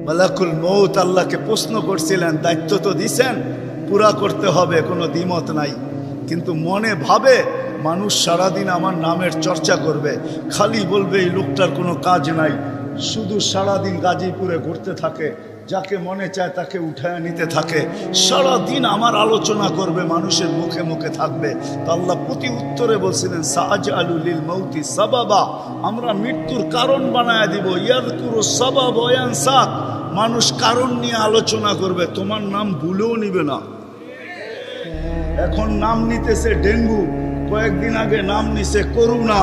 মালাকুল মউত আল্লাহকে প্রশ্ন করছিলেন, দায়িত্ব তো দিছেন, পুরা করতে হবে, কোনো দ্বিমত নাই। কিন্তু মনে ভাবে মানুষ সারাদিন আমার নামের চর্চা করবে, খালি বলবে এই লোকটার কোনো কাজ নাই, শুধু সারাদিন গাজীপুরে ঘুরতে থাকে, যাকে মনে চায় তাকে উঠায় নিতে থাকে, সারাদিন আমার আলোচনা করবে, মানুষের মুখে মুখে থাকবে। তো আল্লাহ প্রতি উত্তরে বলছিলেন, সাআজআলু লিল মাউতি সাবাবা, আমরা মৃত্যুর কারণ বানায় দিব। ইয়াযকুরু সাবাব ওয়া ইয়ানসাক, মানুষ কারণ নিয়ে আলোচনা করবে, তোমার নাম ভুলেও নিবে না। এখন নাম নিতেছে ডেঙ্গু, কয়েকদিন আগে নাম নিছে করোনা,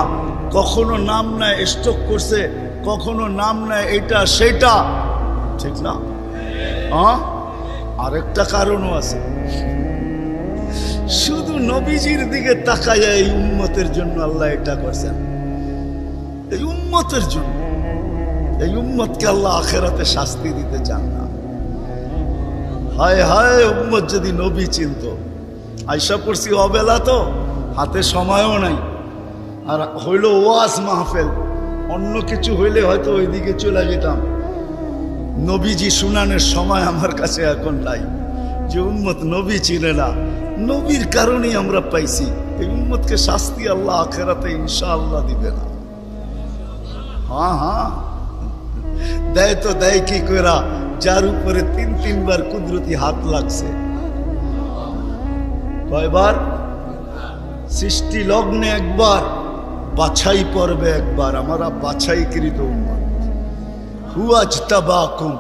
কখনো নাম নেয় স্ট্রোক করছে, কখনো নাম নেয় এটা সেটা, ঠিক না? আরেকটা কারণও আছে, শুধু নবীজির দিকে তাকায় এই উম্মতের জন্য আল্লাহ এটা করছেন, এই উম্মতের জন্য। এই উম্মতকে আল্লাহ আখেরাতে শাস্তি দিতে চান না। হায় হায়, উম্মত যদি নবী চিনত। আয়সা পড়ছি অবেলা, তো হাতে সময়ও নাই, আর হইল ওয়াজ মাহফিল, অন্য কিছু হইলে হয়তো ওইদিকে চলে যেতাম। নবীজি শুনানের সময় আমার কাছে এখন নাই। যে উম্মত নবী চিনে না, নবীর কারণেই আমরা পাইছি। এই উম্মতকে শাস্তি আল্লাহ আখেরাতে ইনশাআল্লাহ দিবে না। হ্যাঁ, দেয় তো দেয় কি কইরা, যার উপরে 3-3 বার কুদরতি হাত লাগছে। কয়বার? সৃষ্টি লগ্নে একবার, বাছাই পর্বে একবার। আমরা বাছাইকৃত উম্মত। হুয়াজতাবাকুম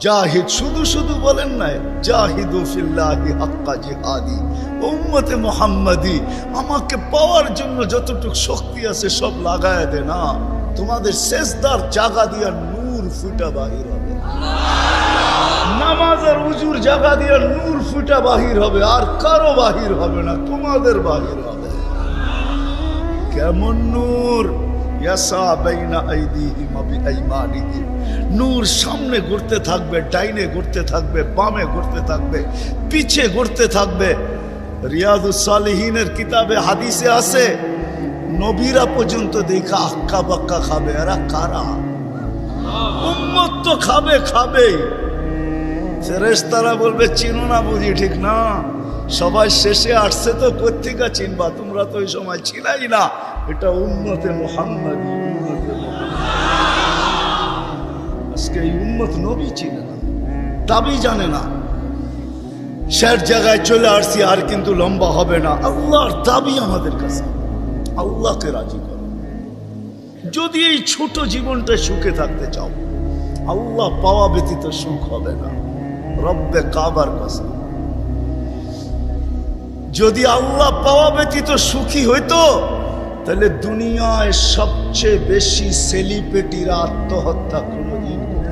জাহিদ, শুধু শুধু বলেন নাই, জাহিদু ফিল্লাহি হাক্কা জিহাদি। উম্মতে মুহাম্মাদি, আমাকে পাওয়ার জন্য যতটুকু শক্তি আছে সব লাগায় দে না। তোমাদের সেজদার জায়গা দিয়া নূর ফুটা বাহির হবে, নামাজের উজুর জায়গা দিয়া নূর ফুটা বাহির হবে, আর কারো বাহির হবে না, তোমাদের বাহির হবে। কেমন নূর? ইয়াসা বাইনা আইদিহিম ওয়া বিআইমানিহিম, নূর সামনে ঘুরতে থাকবে, ডাইনে ঘুরতে থাকবে, বামে ঘুরতে থাকবে, পিছে ঘুরতে থাকবে। রিয়াদুস সালিহিনের কিতাবে হাদিসে আছে, নবীরা পর্যন্ত দেখা আক্কা বাক্কা খাবে। এরা কারা? উম্মত তো খাবেই। ফেরেশতারা বলবে চিনো না বুঝি, ঠিক না? সবাই শেষে আসছে, তো কোত্থেকে চিনবা? তোমরা তো ওই সময় ছিলাই না। এটা উম্মতে মুহাম্মাদি, উম্মতে মুহাম্মাদি। আজকে এই উম্মত নবী চিনে না, দাবি জানে না। শেষ জায়গায় চলে আসছি, আর কিন্তু লম্বা হবে না। আল্লাহর দাবি আমাদের কাছে, আল্লাহকে রাজি করো। যদি এই ছোট জীবনটা সুখে থাকতে চাও, আল্লাহ পাওয়া ব্যতীত সুখ হবে না। রব্বে কাবার কসম, যদি আল্লাহ পাওয়া ব্যতীত সুখী হইতো, তাহলে দুনিয়ায় সবচেয়ে বেশি সেলিব্রিটিরা আত্মহত্যা কোনদিন করত।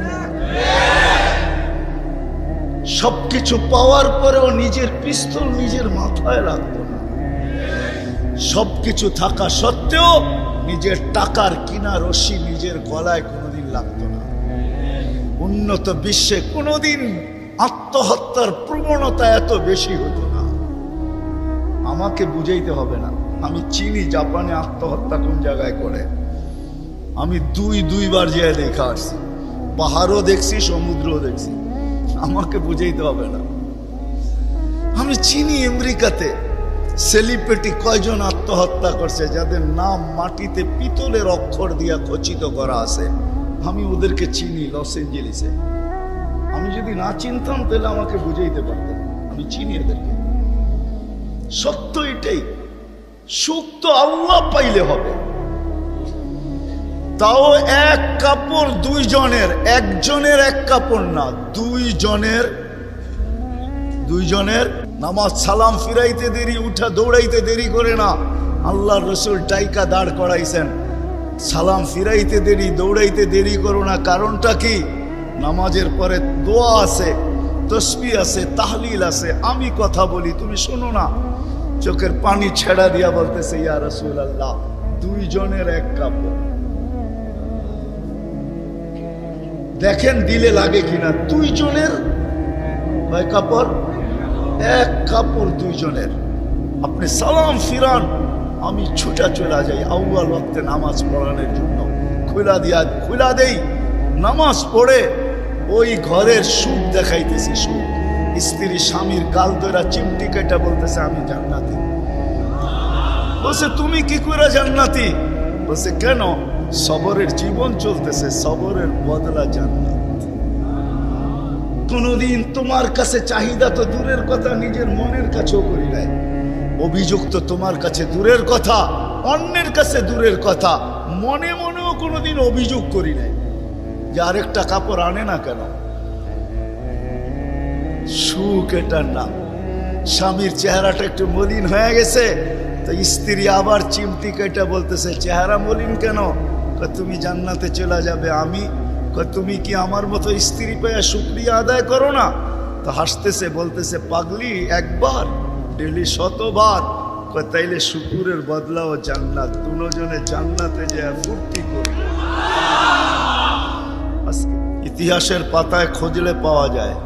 সবকিছু পাওয়ার পরেও নিজের পিস্তল নিজের মাথায় রাখত না। সবকিছু থাকা সত্ত্বেও নিজের টাকার কিনা রশি নিজের গলায় কোনোদিন লাগতো না। উন্নত বিশ্বে কোনোদিন আত্মহত্যার প্রবণতা এত বেশি হতো না। আমাকে বুঝাইতে হবে না, আমি চিনি জাপানে আত্মহত্যা কোন জায়গায় করে। আমি দুইবার যেয়ে দেখা আসছি, পাহাড়ও দেখছি, সমুদ্রও দেখছি। আমাকে বুঝাইতে হবে না, আমি চিনি আমেরিকাতে সেলিব্রিটি কয়জন আত্মহত্যা করছে, যাদের নাম মাটিতে পিতলের অক্ষর দিয়া খচিত করা আছে। আমি ওদেরকে চিনি লস এঞ্জেলিসে। আমি যদি না চিনতাম তাহলে আমাকে বুঝাইতে পারতেন। আমি চিনি এদেরকে। সত্য এটাই, সুখ তো আল্লাহ পাইলে হবে। তাও এক কাপড় দুইজনের, একজনের এক কাপড় না, দুইজনের। নামাজ সালাম ফিরাইতে দেরি, উঠা দৌড়াইতে দেরি করে না। আল্লাহর রাসূল টাইকা দাঁড় করাইছেন, সালাম ফিরাইতে দেরি, দৌড়াইতে দেরি করো না। কারণটা কি? নামাজের পরে দোয়া আছে, তসবিহ আছে, তাহলিল আছে। আমি কথা বলি, তুমি শোনো না। চোখের পানি ছেড়া দিয়া বলতেছে, ইয়া রাসূলুল্লাহ, দুইজনের এক কাপড়। দেখেন দিলে লাগে কিনা। দুইজনের কয় কাপড়? এক কাপড় দুইজনের। আপনি সালাম ফিরান, আমি ছুটা চলে যাই আউয়াল ওয়াক্তে নামাজ পড়ানোর জন্য। খুলা দেই, নামাজ পড়ে ওই ঘরের সুখ দেখাইতেছি, সুখ। স্ত্রী স্বামীর গাল ধরা চিমটি কেটে বলতেছে আমি জান্নাতি। বলছে তুমি কি করে জান্নাতি? বলছে কেন? সবরের জীবন চলতেছে, সবরের বদলা জান্নাত। কোনদিন তোমার কাছে চাহিদা তো দূরের কথা, নিজের মনের কাছেও করি নাই। অভিযোগ তো তোমার কাছে দূরের কথা, অন্যের কাছে দূরের কথা, মনে মনেও কোনোদিন অভিযোগ করি নাই যে আরেকটা কাপড় আনে না কেন। সুখ এটার নাম। স্বামীর চেহারাটা একটু মলিন হয়ে গেছে, তো স্ত্রী আবার চিমটি কেটে বলতেছে চেহারা মলিন কেন? তুমি জান্নাতে চলে যাবে। আমি তুমি কি আমার মতো স্ত্রী পেয়ে শুকরিয়া আদায় করো না? তো হাসতেছে, বলতেছে পাগলি, একবার ডেলি 100বার। তাইলে শুকুরের বদলাও জান্নাত। দুজনে জান্নাতে যে ফুর্তি করবে। ইতিহাসের পাতায় খুঁজলে পাওয়া যায়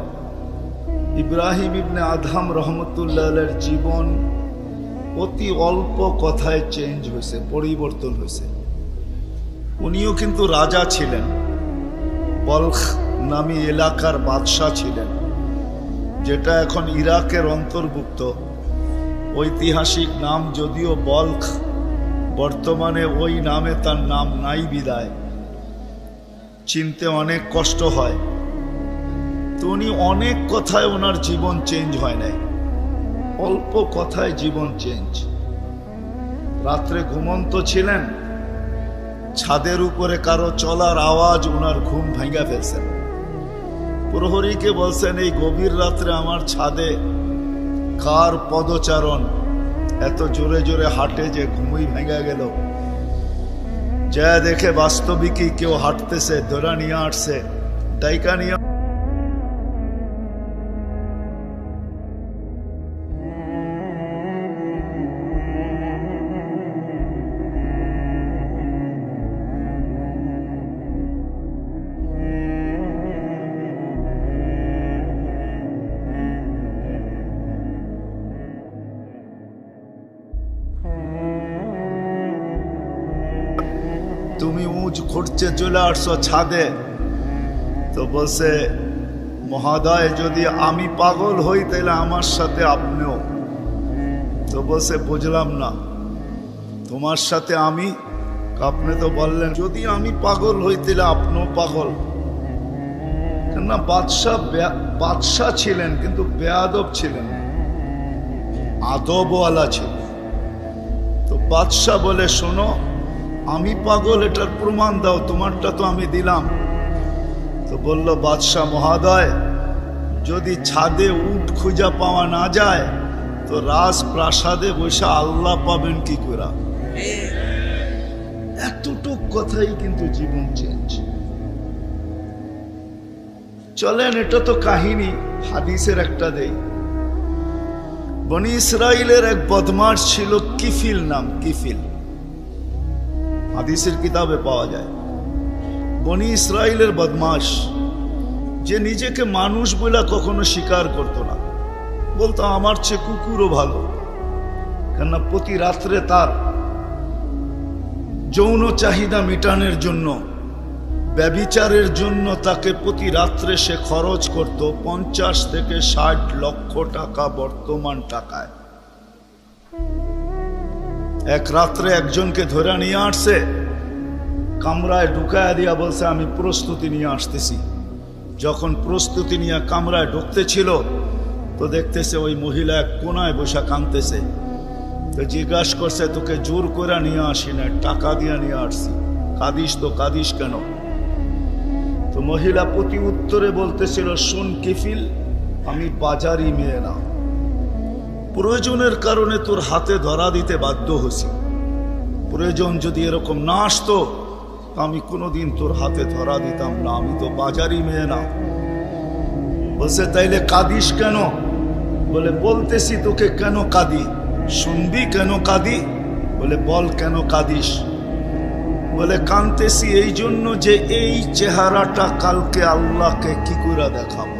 ইব্রাহিম ইবনে আদহাম রহমতুল্লাহের জীবন অতি অল্প কথায় চেঞ্জ হয়েছে, পরিবর্তন হয়েছে। উনিও কিন্তু রাজা ছিলেন, বলখ নামী এলাকার বাদশাহ ছিলেন, যেটা এখন ইরাকের অন্তর্ভুক্ত। ঐতিহাসিক নাম যদিও বলখ, বর্তমানে ওই নামে তার নাম নাই বিদায়, চিনতে অনেক কষ্ট হয়। তো উনি অনেক কথায় ওনার জীবন চেঞ্জ হয় নাই, অল্প কথায় জীবন চেঞ্জ। রাত্রে ঘুমন্ত ছিলেন, ছাদের উপরে কারো চলার আওয়াজ ওনার ঘুম ভেঙে ফেলছেন। প্রহরীকে বলছেন এই গভীর রাত্রে আমার ছাদে কার পদচারণ এত জোরে জোরে হাঁটে যে ঘুমই ভেঙে গেল। যা দেখে বাস্তবিকই কেউ হাঁটতেছে, ধরা নিয়ে আসছে, ডাইকা নিয়ে। তুমি উঁচ খুঁড়ছে চলে আসছো ছাদে। তো বলছে মহোদয় যদি আমি পাগল হই তাহলে আমার সাথে আপনিও। তো বলছে বুঝলাম না, তোমার সাথে আমি? আপনি তো বললেন যদি আমি পাগল হই তাহলে আপনিও পাগল। কেননা বাদশাহ ছিলেন কিন্তু বেয়াদব ছিলেন, আদবওয়ালা ছিলেন। তো বাদশাহ বলে শোনো, আমি পাগল এটার প্রমাণ দাও, তোমারটা তো আমি দিলাম। তো বলল বাদশাহ মহোদয় যদি ছাদে উট খুঁজা পাওয়া না যায় তো রাজপ্রাসাদে বসে আল্লাহ পাবেন কি করে? এতটুক কথাই কিন্তু জীবন চেঞ্জ। চলেন, এটা তো কাহিনী, হাদিসের একটা দেই। বনি ইসরাইলের এক বদমাশ ছিল, কিফিল নাম, কিফিল, হাদিসের কিতাবে পাওয়া যায়। বনি ইসরাইলের বদমাশ, যে নিজেকে মানুষ বলে কখনো স্বীকার করতো না, বলতো আমার চেয়ে কুকুরও ভালো। কেননা প্রতি রাত্রে তার যৌন চাহিদা মেটানোর জন্য, ব্যভিচারের জন্য তাকে প্রতি রাত্রে সে খরচ করত 50 থেকে 60 লক্ষ টাকা বর্তমান টাকায়। এক রাত্রে একজনকে ধরে নিয়ে আসছে, কামরায় ঢুকায় দিয়া বলছে আমি প্রস্তুতি নিয়ে আসতেছি। যখন প্রস্তুতি নিয়ে কামরায় ঢুকতেছিল তো দেখতেছে ওই মহিলা এক কোনায় বসে কাঁদতেছে। তো জিজ্ঞাসা করছে তোকে জোর করে নিয়ে আসি না, টাকা দিয়ে নিয়ে আসছি, কাঁদিস তো কাঁদিস কেন? তো মহিলা প্রতি উত্তরে বলতেছিল শোন কিফিল, আমি বাজারি মেয়ে না, প্রয়োজনের কারণে তোর হাতে ধরা দিতে বাধ্য হয়েছি। প্রয়োজন যদি এরকম না আসতো আমি কোনোদিন তোর হাতে ধরা দিতাম না, আমি তো বাজারি মেয়ে না। বলছে তাইলে কাঁদিস কেন? বলে বলতেছি তোকে কেন কাঁদি, শুনবি কেন কাঁদি? বলে বল কেন কাঁদিস? বলে কাঁদতেছি এই জন্য যে এই চেহারাটা কালকে আল্লাহকে কি করে দেখাবো।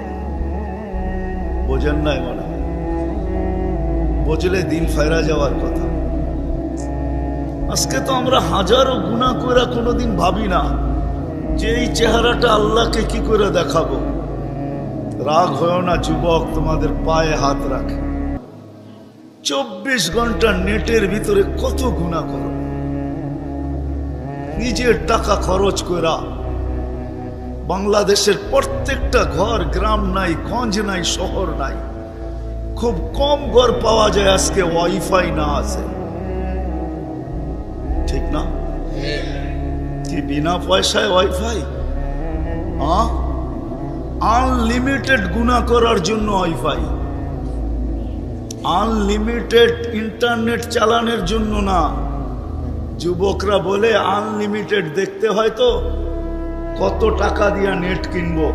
বোঝেন নাই মনে হয়? বুঝলে দিন ফেরা যাওয়ার কথা। আজকে তো আমরা হাজারো গুনাহ করে কোনোদিন ভাবি না যে এই চেহারাটা আল্লাহকে কি করে দেখাবো। রাগ হয় না যুবক, তোমাদের পায়ে হাত রাখে। 24 ঘন্টা নেটের ভিতরে কত গুনাহ করো, নিজের টাকা খরচ করা। বাংলাদেশের প্রত্যেকটা ঘর, গ্রাম নাই, গঞ্জ নাই, শহর নাই, খুব কম ঘর পাওয়া যায় আজকে ওয়াইফাই না আছে, ঠিক না? কি বিনা পয়সায় ওয়াইফাই? আনলিমিটেড গুনাহ করার জন্য ওয়াইফাই, আনলিমিটেড ইন্টারনেট চালানোর জন্য না। যুবকরা বলে আনলিমিটেড দেখতে হয় তো কত টাকা দিয়া নেট কিনবো।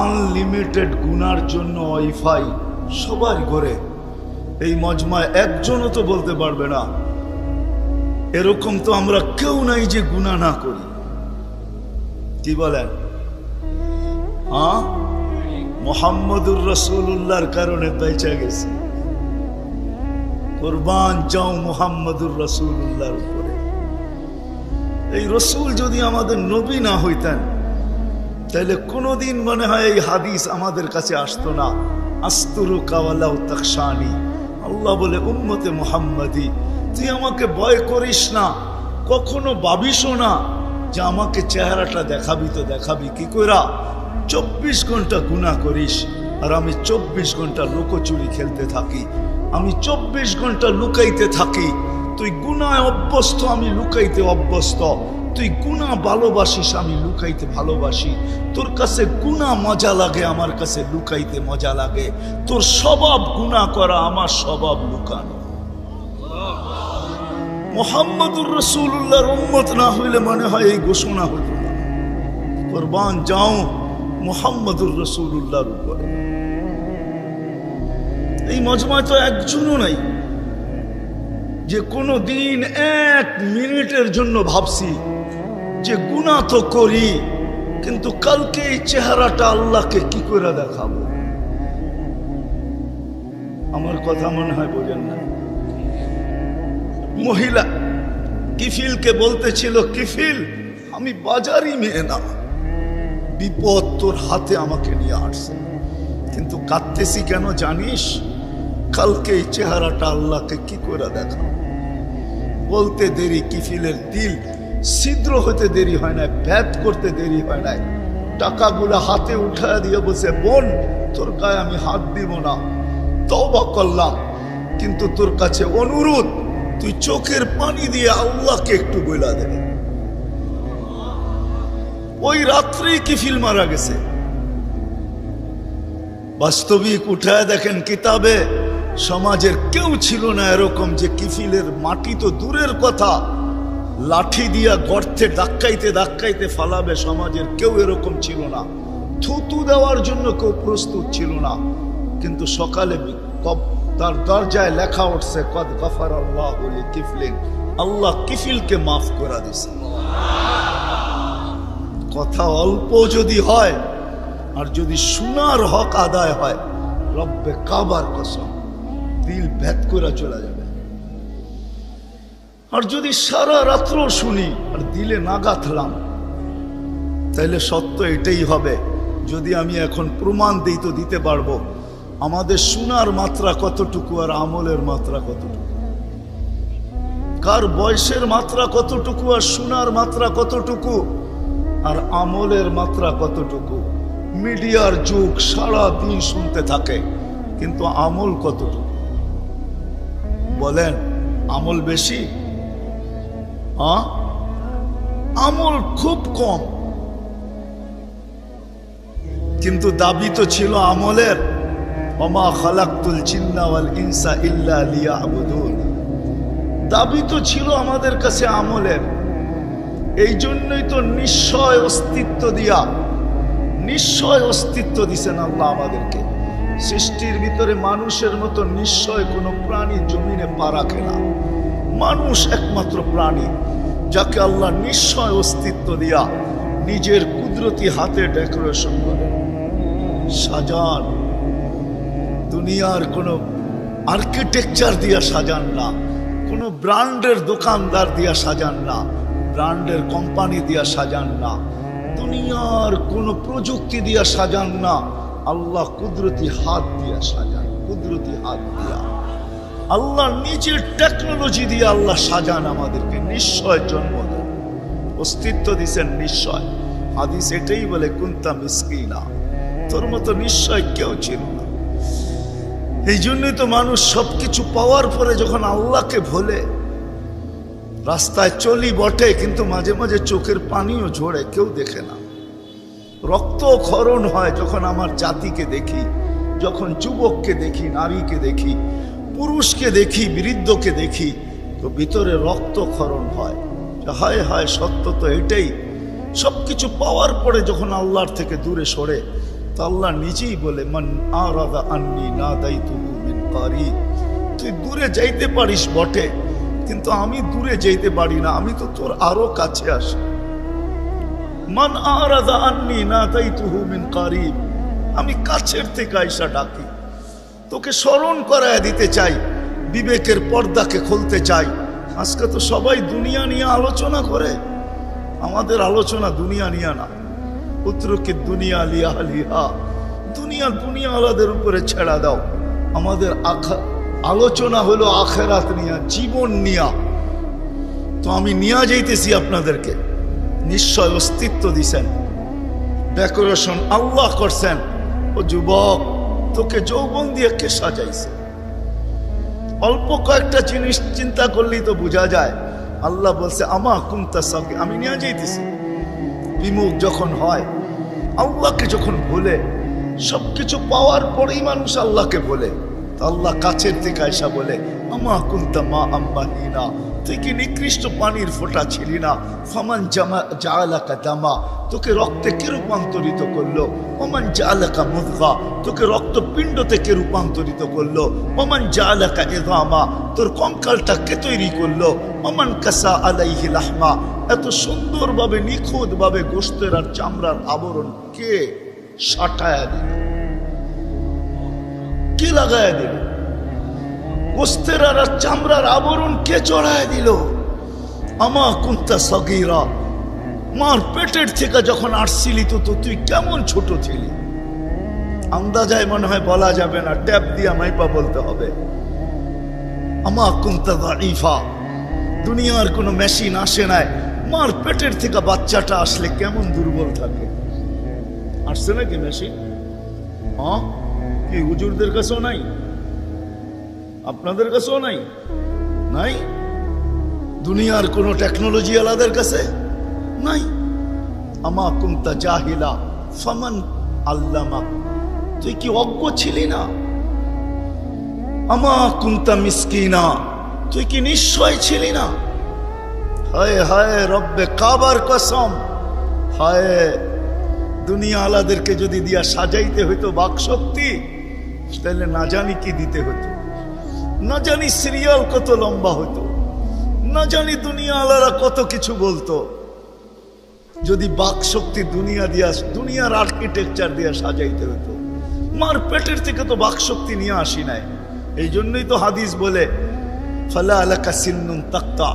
আনলিমিটেড গুনার জন্য ওয়াইফাই সবার ঘরে। এই মজমায় একজনও তো বলতে পারবে না এরকম তো আমরা কেউ নাই যে গুনাহ না করি। কি বলেন? মুহাম্মদুর রাসূলুল্লাহর কারণে বেঁচে গেছি। কুরবান যাও মুহাম্মদুর রাসূলুল্লাহর উপরে। এই রসুল যদি আমাদের নবী না হইতেন তাহলে কোনোদিন মনে হয় এই হাদিস আমাদের কাছে আসতো না। আস্তুরুকা ওয়ালাউ তাখশানি, আল্লাহ বলে উম্মতে মুহাম্মাদি তুই আমাকে ভয় করিস না, কখনো ভাবিসও না যে আমাকে চেহারাটা দেখাবি। তো দেখাবি কি কইরা? 24 ঘন্টা গুনাহ করিস আর আমি 24 ঘন্টা লুকোচুরি খেলতে থাকি, আমি 24 ঘন্টা লুকাইতে থাকি। তুই গুনায় অভ্যস্ত, আমি লুকাইতে অভ্যস্ত। তুই গুনাহ ভালোবাসিস, আমি লুকাইতে ভালোবাসি। তোর কাছে গুনাহ মজা লাগে, আমার কাছে লুকাইতে মজা লাগে। তোর স্বভাব গুনাহ করা, আমার স্বভাব লুকানো। মুহাম্মদুর রাসূলুল্লাহর উম্মত না হইলে মনে হয় এই ঘোষণা হতো না। কুরবান যাও মুহাম্মদুর রাসূলুল্লাহর উপরে। এই মজমায় তো একজনও নাই যে কোনো দিন 1 মিনিটের জন্য ভাবছি যে গুনাহ তো করি, কিন্তু কালকে এই চেহারাটা আল্লাহকে কি করে দেখাবো। আমার কথা মনে হয় বোঝেন না। মহিলা কিফিলকে বলতেছিল, কিফিল আমি বাজারি মেয়ে না, বিপদ তোর হাতে আমাকে নিয়ে আসছে, কিন্তু কাঁদতেছি কেন জানিস? কালকে এই চেহারাটা আল্লাহকে কি করে দেখাবো। বলতে দেরি, কিফিলের দিল ছিদ্র হতে দেরি হয় না, ভেদ করতে দেরি হয় না। টাকাগুলো হাতে উঠায় দিয়ে বসে, বোন তোর গায়ে আমি হাত দিব না, তওবা করলাম, কিন্তু তোর কাছে অনুরোধ তুই চোখের পানি দিয়ে আল্লাহকে একটু বইলা দে। ওই রাত্রেই কিফিল মারা গেছে। বাস্তবিক উঠায় দেখেন কিতাবে, সমাজের কেউ ছিল না এরকম যে কিফিলের মাটি তো দূরের কথা, লাঠি দিয়া গর্তে ধাক্কাইতে ধাক্কাইতে ফালাবে, সমাজের কেউ এরকম ছিল না। থুতু দেওয়ার জন্য কেউ প্রস্তুত ছিল না। কিন্তু সকালে তার দরজায় লেখা উঠছে, কদ গফারাল্লাহু লিকিফলিন, আল্লাহ কিফিলকে মাফ করে দিয়েছে। কথা অল্প যদি হয় আর যদি শোনার হক আদায় হয়, রব্বে কাবার কসম দিল ভেদ করে চলে যাবে। আর যদি সারা রাত্র শুনি আর দিলে না গাঁথলাম, তাইলে সত্য এটাই হবে। যদি আমি এখন প্রমাণ দিই তো দিতে পারবো আমাদের শোনার মাত্রা কতটুকু আর আমলের মাত্রা কতটুকু, কার বয়সের মাত্রা কতটুকু আর শোনার মাত্রা কতটুকু আর আমলের মাত্রা কতটুকু। মিডিয়ার যুগ, সারা দিন শুনতে থাকে, কিন্তু আমল কতটুকু বলেন? আমল বেশি? আমল খুব কম, কিন্তু দাবি তো ছিল আমলের। ওমা খালাকতুল জিন্না ওয়াল ইনসা ইল্লা লিয়াবুদুন, দাবি তো ছিল আমাদের কাছে আমলের। এই জন্যই তো নিশ্চয় অস্তিত্ব দিয়া, নিশ্চয় অস্তিত্ব দিছেন আল্লাহ আমাদেরকে। সৃষ্টির ভিতরে মানুষের মতো নিশ্চয় কোনো প্রাণী জমিনে পা রাখে না। মানুষ একমাত্র প্রাণী যাকে আল্লাহ নিশ্চয় অস্তিত্ব দিয়া নিজের কুদরতি হাতে ডেকোরেশন করে সাজান। দুনিয়ার কোনো আর্কিটেকচার দিয়া সাজান না, কোনো ব্র্যান্ডের দোকানদার দিয়া সাজান না, ব্র্যান্ডের কোম্পানি দিয়া সাজান না, দুনিয়ার কোনো প্রযুক্তি দিয়া সাজান না, আল্লাহ কুদরতি হাত দিয়া সাজান, কুদরতি হাত দিয়া আল্লাহ নিজের টেকনোলজি দিয়ে আল্লাহ সাজান আমাদেরকে, নিশ্চয় জন্ম দেন, অস্তিত্ব দিছেন নিশ্চয়। হাদিস এটাই বলে কুনতা মিসকিনা, তোর মতো নিশ্চয় কেউ ছিল না। এই জন্যই তো মানুষ সবকিছু পাওয়ার পরে যখন আল্লাহকে ভোলে, রাস্তায় চলি বটে কিন্তু মাঝে মাঝে চোখের পানিও ঝরে, কেউ দেখে না। রক্ত ক্ষরণ হয় যখন আমার জাতিকে দেখি, যখন যুবককে দেখি, নারীকে দেখি, পুরুষকে দেখি, বৃদ্ধকে দেখি, তো ভিতরে রক্ত ক্ষরণ হয়। হায় হায়, সত্য তো এটাই। সবকিছু পাওয়ার পরে যখন আল্লাহর থেকে দূরে সরে, তো আল্লাহ নিজেই বলে মান আরাদা আন্নি নাদাইতুহু মিন কারিব, তুই দূরে যাইতে পারিস বটে কিন্তু আমি দূরে যাইতে পারি না, আমি তো তোর আরো কাছে আসি। মান আরাদা আন্নি নাদাইতুহু মিন কারিব, আমি কাছের থেকে আইসা ডাকি, তোকে স্মরণ করায় দিতে চাই, বিবেকের পর্দাকে খুলতে চাই। আজকে তো সবাই দুনিয়া নিয়ে আলোচনা করে, আমাদের আলোচনা দুনিয়া নিয়ে না। পুত্রকে দুনিয়া লিয়া লিহা, দুনিয়া দুনিয়া আলাদের উপরে ছেড়া দাও। আমাদের আলোচনা হলো আখেরাত নিয়া, জীবন নিয়া। তো আমি নিয়া যাইতেছি আপনাদেরকে, নিশ্চয় অস্তিত্ব দিছেন, ডেকোরেশন আল্লাহ করছেন। ও যুবক, তোকে যৌবন দিয়ে কে সাজাইছে? অল্প কয়েকটা জিনিস চিন্তা করলেই তো বোঝা যায়। আল্লাহ বলছে আমা কুনতা সাকি, আমি নিয়ে যাইতেছি। বিমুখ যখন হয়, আল্লাহকে যখন ভুলে, সবকিছু পাওয়ার পরেই মানুষ আল্লাহকে বলে, আল্লাহ কাছের থেকে আয়সা বলে আমা কুনতা মা আম্মাহিনা, তুই কি নিকৃষ্ট পানির ফোঁটা ছিলি না? ফামান জাআলাকা দামা, তোকে রক্তে কে রূপান্তরিত করলো? ওমান জাআলাকা মুদগা, তোকে রক্তপিণ্ড থেকে রূপান্তরিত করলো। ওমান জাআলাকা ইযামা, তোর কঙ্কালটা কে তৈরি করলো? ওমান কাসা আলাইহি লাহমা, এত সুন্দরভাবে নিখুঁতভাবে গোশতের আর চামড়ার আবরণ কে সাটায়া দিল? কে লাগায়া দিল? গোশতের আর চামড়ার আবরণ কে চড়ায় দিল? আমা কুনতা সগীরা, মার পেটের থেকে যখন আসছিলি তো তুই কেমন ছোট ছিলি? আন্দাজায় মনে হয় বলা যাবে না, ট্যাপ দিয়া মাইপা বলতে হবে। আমা কুনতা দাঈফা, দুনিয়ার কোনো মেশিন আসে নাই, মার পেটের থেকে বাচ্চাটা আসলে কেমন দুর্বল থাকে। আসছে নাকি মেশিন? হ্যাঁ, কি হুজুরদের কাছেও নাই? আপনাদের কাছেও নাই? নাই? দুনিয়ার কোন টেকনোলজি আলাদের কাছে নাই। আমা কুনতা জাহিলা ফামান আল্লামা, তুই কি অজ্ঞ ছিলি না? আমা কুনতা মিসকিনা, তুই কি নিশ্চয় ছিলি না? হায় হায় রব্বে কাবার কসম, হায় দুনিয়া আলাদেরকে যদি দিয়া সাজাইতে হইতো বাকশক্তি, তাহলে না জানি কি দিতে হতো, না জানি সিরিয়াল কত লম্বা হতো, না জানি দুনিয়া আলারা কত কিছু বলতো। যদি বাকশক্তি দুনিয়া দিয়া, দুনিয়ার আর্কিটেকচার দিয়া সাজাইতে হতো। মার পেটের থেকে তো বাকশক্তি নিয়ে আসি নাই। এই জন্যই তো হাদিস বলে ফালা আলাকা সিন্নুন তাক্তা,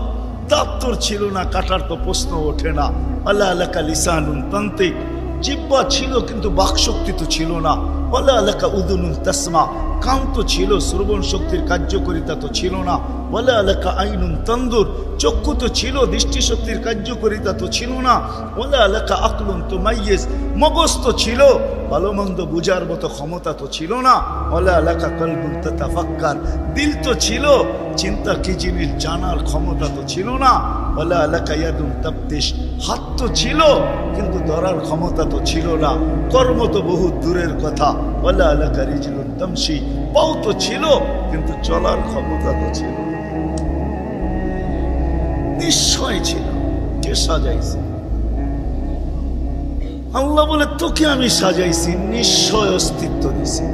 দাঁত তোর ছিল না, কাটার তো প্রশ্ন ওঠে না। আলা আলাকা লিসানুন তান্তিক, জিহ্বা ছিল কিন্তু বাকশক্তি তো ছিল না। ওয়ালা আলাকা উদুনুন তাসমা, কান তো ছিল, শ্রবণ শক্তির কার্যকারিতা তো ছিল না। ওয়ালা আলাকা আইনুন তানদুর, চক্ষু তো ছিল, দৃষ্টিশক্তির কার্যকারিতা তো ছিল না। ওয়ালা আলাকা আকলুন তুমাইয়িজ, মগজ তো ছিল, ভালো মন্দ বুঝার মতো ক্ষমতা তো ছিল না। ওয়ালা আলাকা কলবুন তাতাফাক্কার, দিল তো ছিল, চিন্তা কি জিনিস জানার ক্ষমতা তো ছিল না। ওয়ালা আলাকা ইয়াদুন তাবতিশ, হাত তো ছিল কিন্তু ধরার ক্ষমতা তো ছিল না। কর্ম তো বহু দূরের কথা। ওয়ালা আলাকা রিজলুন তামশি, পাও তো ছিল কিন্তু চলার ক্ষমতা তো ছিল না। নিশ্চয় ছিল, কে সাজাইছে? আল্লাহ বলে তোকে আমি সাজাইছি, নিশ্চয় অস্তিত্ব দিছি।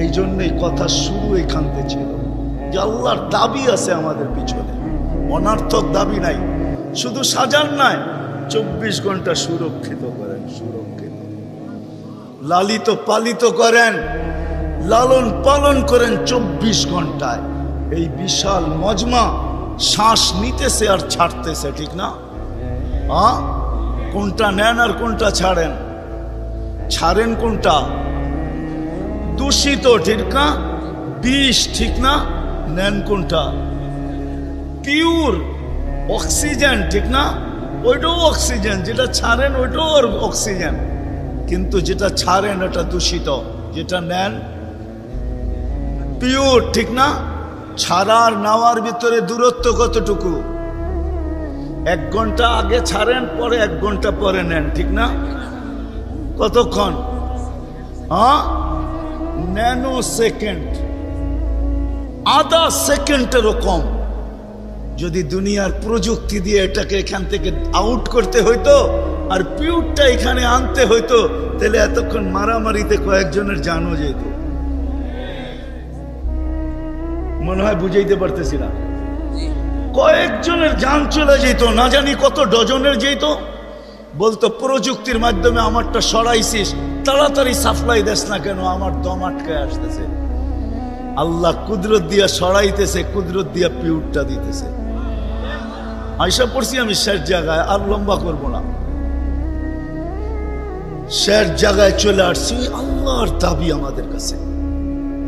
এই জন্যই কথা শুরু এখানতে ছিল যে আল্লাহর দাবি আছে আমাদের পিছনে, অনার্থক দাবি নাই। শুধু সাজান নাই, 24 ঘন্টা সুরক্ষিত করেন, সুরক্ষিত, লালিত পালিত করেন, লালন পালন করেন 24 ঘন্টায়। এই বিশাল মজমা শ্বাস নিতেছে আর ছাড়তেছে, ঠিক না? কোনটা নেন আর কোনটা ছাড়েন? ছাড়েন কোনটা? দূষিত, ঠিক না? বিষ, ঠিক না? নেন কোনটা? পিওর অক্সিজেন, ঠিক না? ওইটাও অক্সিজেন, যেটা ছাড়েন ওইটাও অক্সিজেন, কিন্তু যেটা ছাড়েন এটা দূষিত, যেটা নেন পিওর, ঠিক না? ছাড়ার নেওয়ার ভিতরে দূরত্ব কতটুকু? 1 ঘন্টা আগে ছাড়েন, পরে 1 ঘন্টা পরে নেন, ঠিক না? কতক্ষণ? হ্যাঁ, ন্যানো সেকেন্ড, আধা সেকেন্ডেরও কম। যদি দুনিয়ার প্রযুক্তি দিয়ে এটাকে এখান থেকে আউট করতে হইতো আর পিউরটা এখানে আনতে হইতো, তাহলে এতক্ষণ মারামারিতে কয়েকজনের জানও যেত। মনে হয় বুঝাইতে পারতেছি না? কয়েকজনের জান চলে যেত, না জানি কত ডজনের যেত। বলতো প্রযুক্তির মাধ্যমে আমারটা সরাইছিস, তাড়াতাড়ি সাপ্লাই দেস না কেন, আমার দম আটকায় আসতেছে। আল্লাহ কুদরত দিয়া সরাইতেছে, কুদরত দিয়া পিউরটা দিতেছে। আয়সা পড়ছি আমি শেষ জায়গায়, আর লম্বা করব না। শেষ জায়গায় চলে আসছি। আল্লাহর দাবি আমাদের কাছে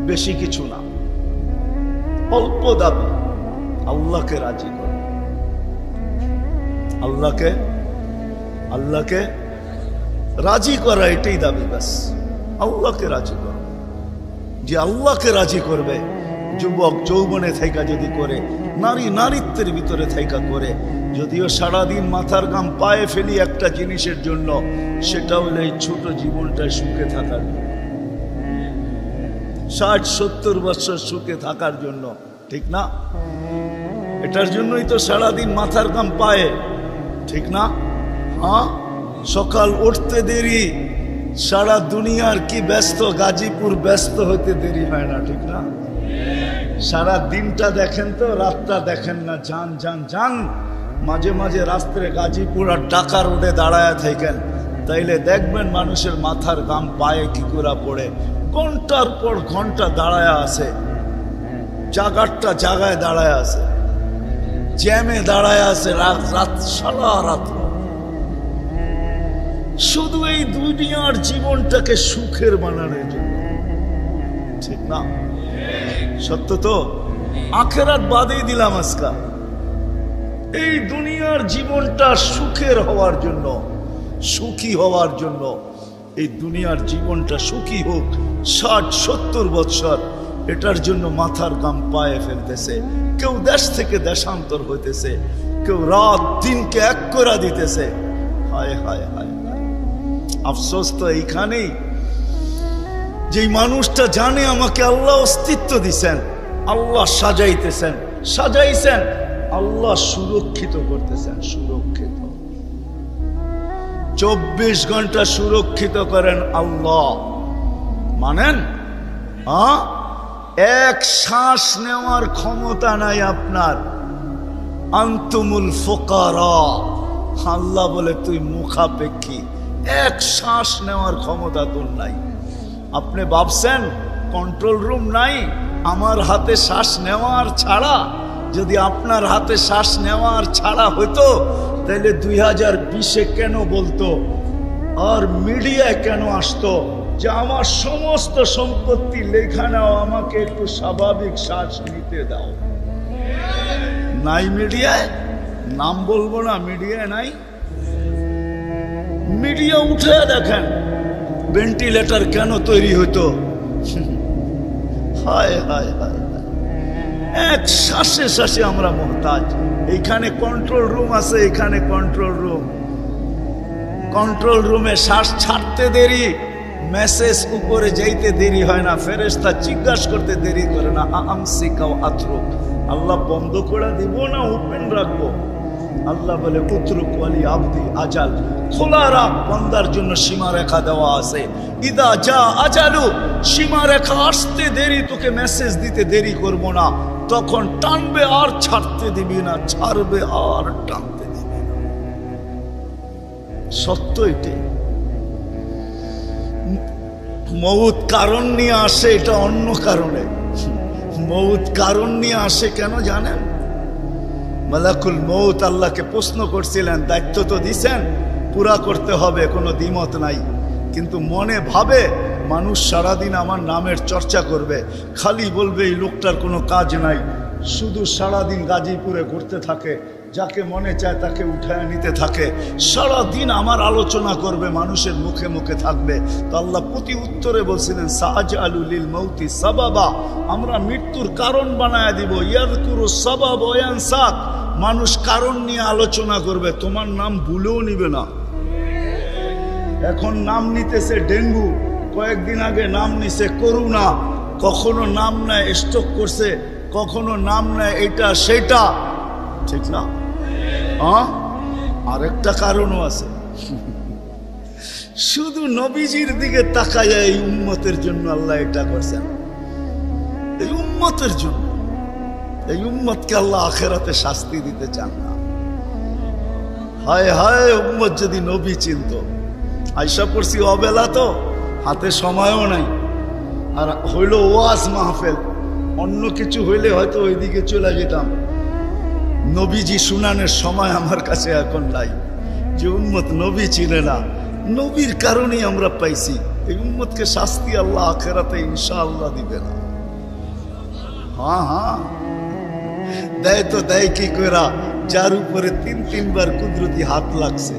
বেশি কিছু না, অল্প দাবি। আল্লাহকে রাজি করো, আল্লাহকে রাজি করা, এটাই দাবি। ব্যাস আল্লাহকে রাজি করো। যে আল্লাহকে রাজি করবে, যুবক যৌবনে থাইকা যদি করে, নারী নারীত্বের ভিতরে থাইকা করে, যদিও সারাদিন মাথার ঘাম পায়ে ফেলি একটা জিনিসের জন্য, সেটা হলো এই ছোট জীবনটায় সুখে থাকার, 60-70 বছর সুখে থাকার জন্য, ঠিক না? এটার জন্যই তো সারাদিন মাথার ঘাম পায়ে, ঠিক না? হ্যাঁ, সকাল উঠতে দেরি, সারা দুনিয়ার কি ব্যস্ত, গাজীপুর ব্যস্ত হতে দেরি হয় না, ঠিক না? সারা দিনটা দেখেন তো, রাতটা দেখেন না। যান যান যান, মাঝে মাঝে রাস্তায় গাজীপুর আর ঢাকা রোডে দাঁড়ায় থাকেন, তাইলে দেখবেন মানুষের মাথার ঘাম পায়ে কি করে পড়ে। ঘন্টার পর ঘন্টা দাঁড়ায় আছে, জাগারটা জাগায় দাঁড়ায় আছে, জ্যামে দাঁড়ায় আছে, রাত সারা রাত, শুধু এই দুনিয়ার জীবনটাকে সুখের বানানোর জন্য, ঠিক না? সত্য তো? আখেরাত বাদেই দিলাম আজকা, এই দুনিয়ার জীবনটা সুখের হওয়ার জন্য, সুখী হওয়ার জন্য, এই দুনিয়ার জীবনটা সুখী হোক 60-70 বছর, এটার জন্য মাথার ঘাম পায়ে ফেলতেছে। কেউ দেশ থেকে দেশান্তর হইতেছে, কেউ রাত দিনকে এক করে দিতেছে। হায় হায় হায়, আফসোস তো এইখানেই, যে মানুষটা জানে আমাকে আল্লাহ অস্তিত্ব দিছেন, আল্লাহ সাজাইছেন, আল্লাহ সুরক্ষিত করতেছেন, সুরক্ষিত 24 ঘন্টা সুরক্ষিত করেন আল্লাহ। মানেন? এক শ্বাস নেওয়ার ক্ষমতা নাই আপনার। আনতুমুল ফুকারা, আল্লাহ বলে তুই মুখাপেক্ষী, এক শ্বাস নেওয়ার ক্ষমতা তোর নাই। আপনি ভাবছেন কন্ট্রোল রুম নাই? আমার হাতে শ্বাস নেওয়ার ছাড়া, যদি আপনার হাতে শ্বাস নেওয়ার ছাড়া হইতো, তাহলে 2020-এ কেন বলতো আর মিডিয়ায় কেন আসতো যে আমার সমস্ত সম্পত্তি লেখা নাও, আমাকে একটু স্বাভাবিক শ্বাস নিতে দাও? নাই মিডিয়ায়, নাম বলবো না, মিডিয়ায় নাই। মিডিয়া উঠে দেখেন ভেন্টিলেটর কেন তৈরি হতো। হায় হায় হায়, এক শ্বাসে শ্বাসে আমরা মুহতাজ। এইখানে কন্ট্রোল রুম আছে, এখানে কন্ট্রোল রুমে শ্বাস ছাড়তে দেরি, মেসেজ উপরে যাইতে দেরি হয় না, ফেরেশতা জিজ্ঞাসা করতে দেরি করে না। আমসিকাও আতরুক, আল্লাহ বন্ধ করে দিব না ওপেন রাখবো? আল্লাহ বলে উতরুক ওয়ালি আবদি আজাল, খোলা রাখ, বান্দার জন্য সীমারেখা দেওয়া আছে। ইদা যা আজালু, সীমারেখা আসতে দেরি, তোকে মেসেজ দিতে দেরি করব না, তখন টানবে আর ছাড়তে দিবি না, ছাড়বে আর টানতে দিবি না। সত্য এটাই। মউত কারণ নিয়ে আসে, এটা অন্য কারণে। মউত কারণ নিয়ে আসে কেন জানেন? মালাকুল মউত আল্লাহকে প্রশ্ন করছিলেন, দায়িত্ব তো দিছেন, পুরা করতে হবে, কোনো দ্বিমত নাই, কিন্তু মনে ভাবে মানুষ সারাদিন আমার নামের চর্চা করবে, খালি বলবে এই লোকটার কোনো কাজ নাই, শুধু সারাদিন গাজীপুরে ঘুরতে থাকে, যাকে মনে চায় তাকে উঠায় নিতে থাকে, সারাদিন আমার আলোচনা করবে, মানুষের মুখে মুখে থাকবে। তো আল্লাহ প্রতি উত্তরে বলছিলেন সাআজআলু লিল মাউতি সাবাবা, আমরা মৃত্যুর কারণ বানায় দিব। ইয়াযকুরু সাবাব ওয়া ইয়ানসাক, মানুষ কারণ নিয়ে আলোচনা করবে, তোমার নাম ভুলেও নিবে না। এখন নাম নিতেছে ডেঙ্গু, কয়েকদিন আগে নাম নিছে করোনা, কখনো নাম নেয় স্ট্রোক করছে, কখনো নাম নেয় এটা সেটা, ঠিক না? আরেকটা কারণও আছে, শুধু নবীজির দিকে তাকায় এই উম্মতের জন্য আল্লাহ এটা করছেন, এই উম্মতের জন্য। এই উম্মতকে আল্লাহ আখেরাতে শাস্তি দিতে চান না। হায় হায়, উম্মত যদি নবী চিনত। আয়সা পড়ছি অবেলা, তো হাতে সময়ও নাই, আর হইল ওয়াজ মাহফিল, অন্য কিছু হইলে হয়তো ওইদিকে চলে যেতাম। নবীজি শুনানের সময় আমার কাছে এখন নাই। যে উম্মত নবী চিনে না, নবীর কারণেই আমরা পাইছি। এই উম্মতকে শাস্তি আল্লাহ আখেরাতে ইনশাআল্লাহ দিবে না। হ্যাঁ, দেয় তো দেয় কি কইরা, যার উপরে 3-3 বার কুদরতি হাত লাগছে।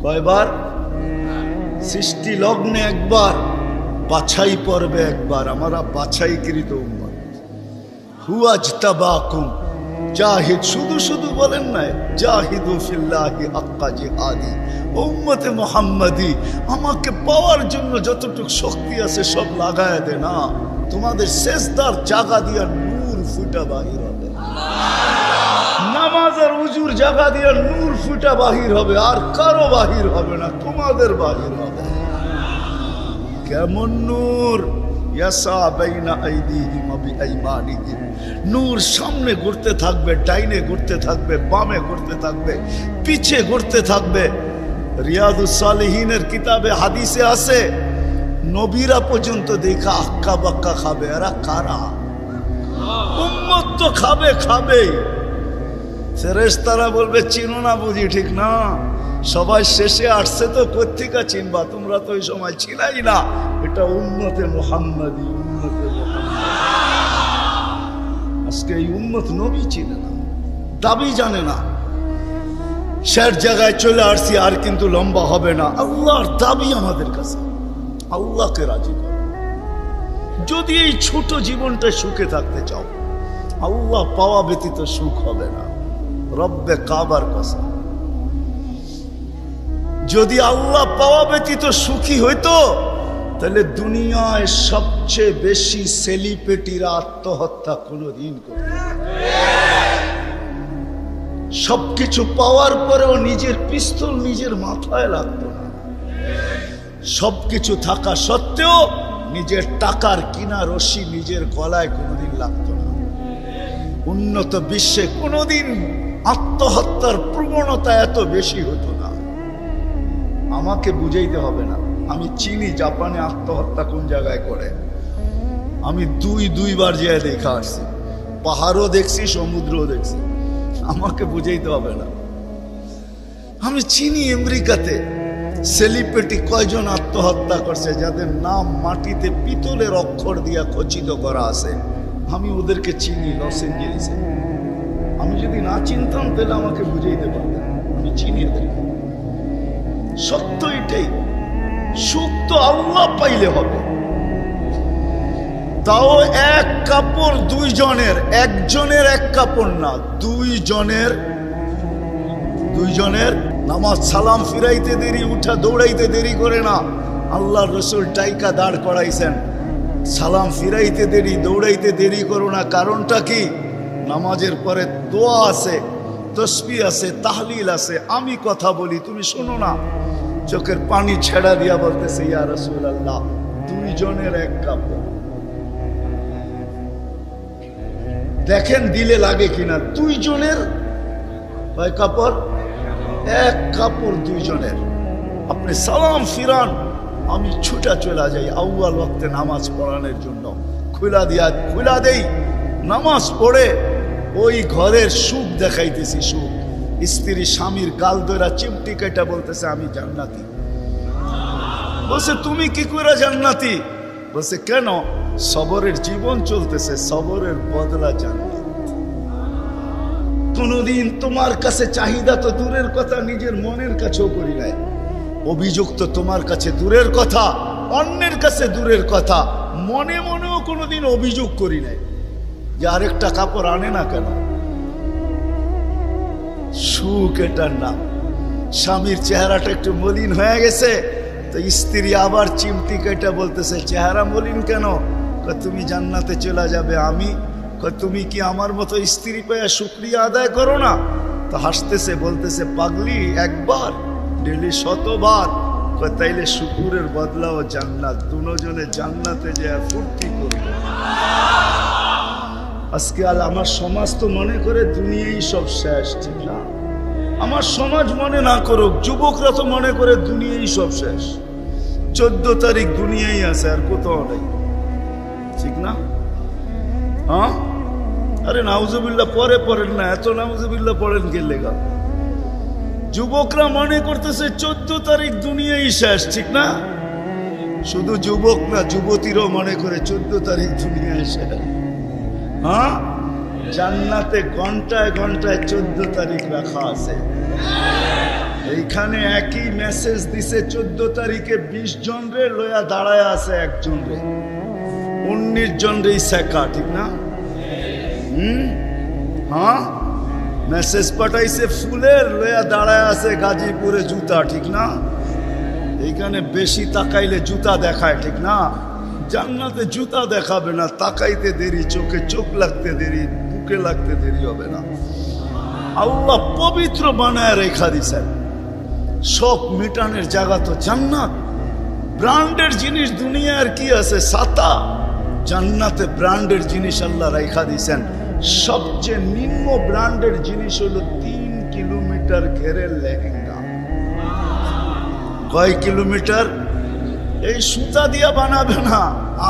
কয়বার? সৃষ্টি লগ্নে একবার, বাছাই পর্বে একবার। আমরা বাছাইকৃত উম্মত। হুয়াজতাবাকুম জাহিদ, শুধু শুধু বলেন না, জাহিদু ফিল্লাহি হাক্কা জিহাদি। উম্মতে মুহাম্মাদি, আমাকে পাওয়ার জন্য যতটুকু শক্তি আছে সব লাগায় দে না। তোমাদের সেজদার জায়গা দিয়া নূর ফুটা বাহির হবে, নামাজ আর উজুর জায়গা দিয়া নূর ফুটা বাহির হবে, আর কারো বাহির হবে না, তোমাদের বাহির হবে। কেমন নূর? ইয়াসা বাইনা আইদিহিম ওয়া বিআইমানিহিম, নূর সামনে ঘুরতে থাকবে, ডাইনে ঘুরতে থাকবে, বামে ঘুরতে থাকবে, পিছে ঘুরতে থাকবে। রিয়াদুস সালিহিনের কিতাবে হাদিসে আছে, নবীরা পর্যন্ত দেখা আক্কা বাক্কা খাবে। এরা কারা? উম্মত তো খাবে, খাবেই। ফেরেশতারা বলবে চিনো না বুঝি, ঠিক না? সবাই শেষে আসছে, তো কোত্থেকে চিনবা? তোমরা তো ওই সময় ছিলাই না। এটা উম্মতে মুহাম্মাদি, উম্মতে মুহাম্মাদি। আজকে এই উম্মত নবী চিনে না, দাবি জানে না। শেষ জায়গায় চলে আসছি, আর কিন্তু লম্বা হবে না। আল্লাহর দাবি আমাদের কাছে, আল্লাহকে রাজি করো। যদি এই ছোট জীবনটা সুখে থাকতে চাও, আল্লাহ পাওয়া ব্যতীত সুখ হবে না। রব্বে কাবার কসম, যদি আল্লাহ পাওয়া ব্যতীত সুখী হইতো, তাহলে দুনিয়ায় সবচেয়ে বেশি সেলিব্রিটিরা আত্মহত্যা কোনদিন করত। সবকিছু পাওয়ার পরেও নিজের পিস্তল নিজের মাথায় লাগতো না। সবকিছু থাকা সত্ত্বেও নিজের টাকার কিনা রশি নিজের গলায় কোনোদিন লাগতো না। উন্নত বিশ্বে কোনোদিন আত্মহত্যার প্রবণতা এত বেশি হতো না। আমাকে বুঝাইতে হবে না, আমি চিনি জাপানে আত্মহত্যা কোন জায়গায় করে। আমি দুইবার যেয়ে দেখা আসছি, পাহাড়ও দেখছি, সমুদ্রও দেখছি। আমাকে বুঝাইতে হবে না, আমি চিনি আমেরিকাতে সেলিব্রিটি কয়জন আত্মহত্যা করছে, যাদের নাম মাটিতে পিতলের অক্ষর দিয়া খচিত করা আছে। আমি ওদেরকে চিনি লস এঞ্জেলিসে। আমি যদি না চিনতাম তাহলে আমাকে বুঝাইতে পারতেন। আমি চিনি এদেরকে। সত্য এটাই, সুখ তো আল্লাহ পাইলে হবে। তাও এক কাপড় দুইজনের, একজনের এক কাপড় না, দুইজনের। নামাজ সালাম ফিরাইতে দেরি, উঠা দৌড়াইতে দেরি করে না। আল্লাহর রাসূল টাইকা দাঁড় করাইছেন, সালাম ফিরাইতে দেরি, দৌড়াইতে দেরি করো না। কারণটা কি? নামাজের পরে দোয়া আছে, তসবিহ আছে, তাহলিল আছে। আমি কথা বলি, তুমি শোনো না। চোখের পানি ছেড়া দিয়া বলতেছে, ইয়া রাসূলুল্লাহ, দুইজনের এক কাপড়। দেখেন দিলে লাগে কিনা। দুইজনের কয় কাপড়? এক কাপড় দুইজনের। আপনি সালাম ফিরান, আমি ছুটা চলে যাই আউয়াল ওয়াক্তে নামাজ পড়ানোর জন্য। খুলা দেই, নামাজ পড়ে ওই ঘরের সুখ দেখাইতেছি। সুখ, স্ত্রী স্বামীর গাল ধরা চিমটি কেটে বলতেছে আমি জান্নাতি। বলছে তুমি কি করে জান্নাতি? বলছে কেন? সবরের জীবন চলতেছে, সবরের বদলা জান্নাত। কোনদিন তোমার কাছে চাহিদা তো দূরের কথা, নিজের মনের কাছেও করি নাই। অভিযোগ তো তোমার কাছে দূরের কথা, অন্যের কাছে দূরের কথা, মনে মনেও কোনোদিন অভিযোগ করি নাই যে আরেকটা কাপড় আনে না কেন। সুখ এটার নাম। স্বামীর চেহারাটা একটু মলিন হয়ে গেছে তো স্ত্রী আবার চিমটি কেটে বলতেছে চেহারা মলিন কেন? তুমি জান্নাতে চলে যাবে। আমি তুমি কি আমার মতো স্ত্রী পেয়ে শুকরিয়া আদায় করো না? তো হাসতেছে, বলতেছে পাগলি, একবার ডেলি 100বার। তাইলে শুকুরের বদলাও জান্নাত। দুজনে জান্নাতে যায় ফুর্তি করবে। আজকে আমার সমাজ তো মনে করে দুনিয়াই সব শেষ, ঠিক না? আমার সমাজ মনে না করুক, যুবকরা তো মনে করে দুনিয়াই সব শেষ। 14 তারিখ দুনিয়াই আছে, আর কোথাও নেই, ঠিক না? হ্যাঁ, আরে নাউজুবিল্লাহ পরে পড়েন না, এত নাউজুবিল্লাহ পড়েন কে লেগা? যুবকরা মনে করতেছে 14 তারিখ দুনিয়াই শেষ, ঠিক না? শুধু যুবক না, যুবতীরাও মনে করে 14 তারিখ দুনিয়াই শেষ। হ্যাঁ, জান্নাতে ঘন্টায় ঘন্টায় 14 তারিখ রাখা আছে। এইখানে একই মেসেজ দিছে 14 তারিখে 20 জন রে লয়া দাঁড়ায় আছে, একজন রে 19 জন রে শেখা, ঠিক না? হ্যাঁ, মেসেজ পাঠাইছে ফুলের, লয়া দাঁড়ায় আছে গাজীপুরে জুতা, ঠিক না? এইখানে বেশি তাকাইলে জুতা দেখায়, ঠিক না? জান্নাতে জুতা দেখাবে না, তাকাইতে দেরি, চোখে চোখ লাগতে দেরি, বুকে লাগতে দেরি হবে না। আল্লাহ পবিত্র বানায় রেখা দিছেন। শখ মিটানের জায়গা তো জান্নাত। ব্র্যান্ডের জিনিস দুনিয়ার কি আছে? ছাতা। জান্নাতে ব্র্যান্ডের জিনিস আল্লাহ রেখা দিছেন। সবচেয়ে নিম্ন ব্র্যান্ডের জিনিস হলো 3 কিলোমিটার ঘেরের লেহেঙ্গা। কয় কিলোমিটার? এই সুতা দিয়া বানাবে না,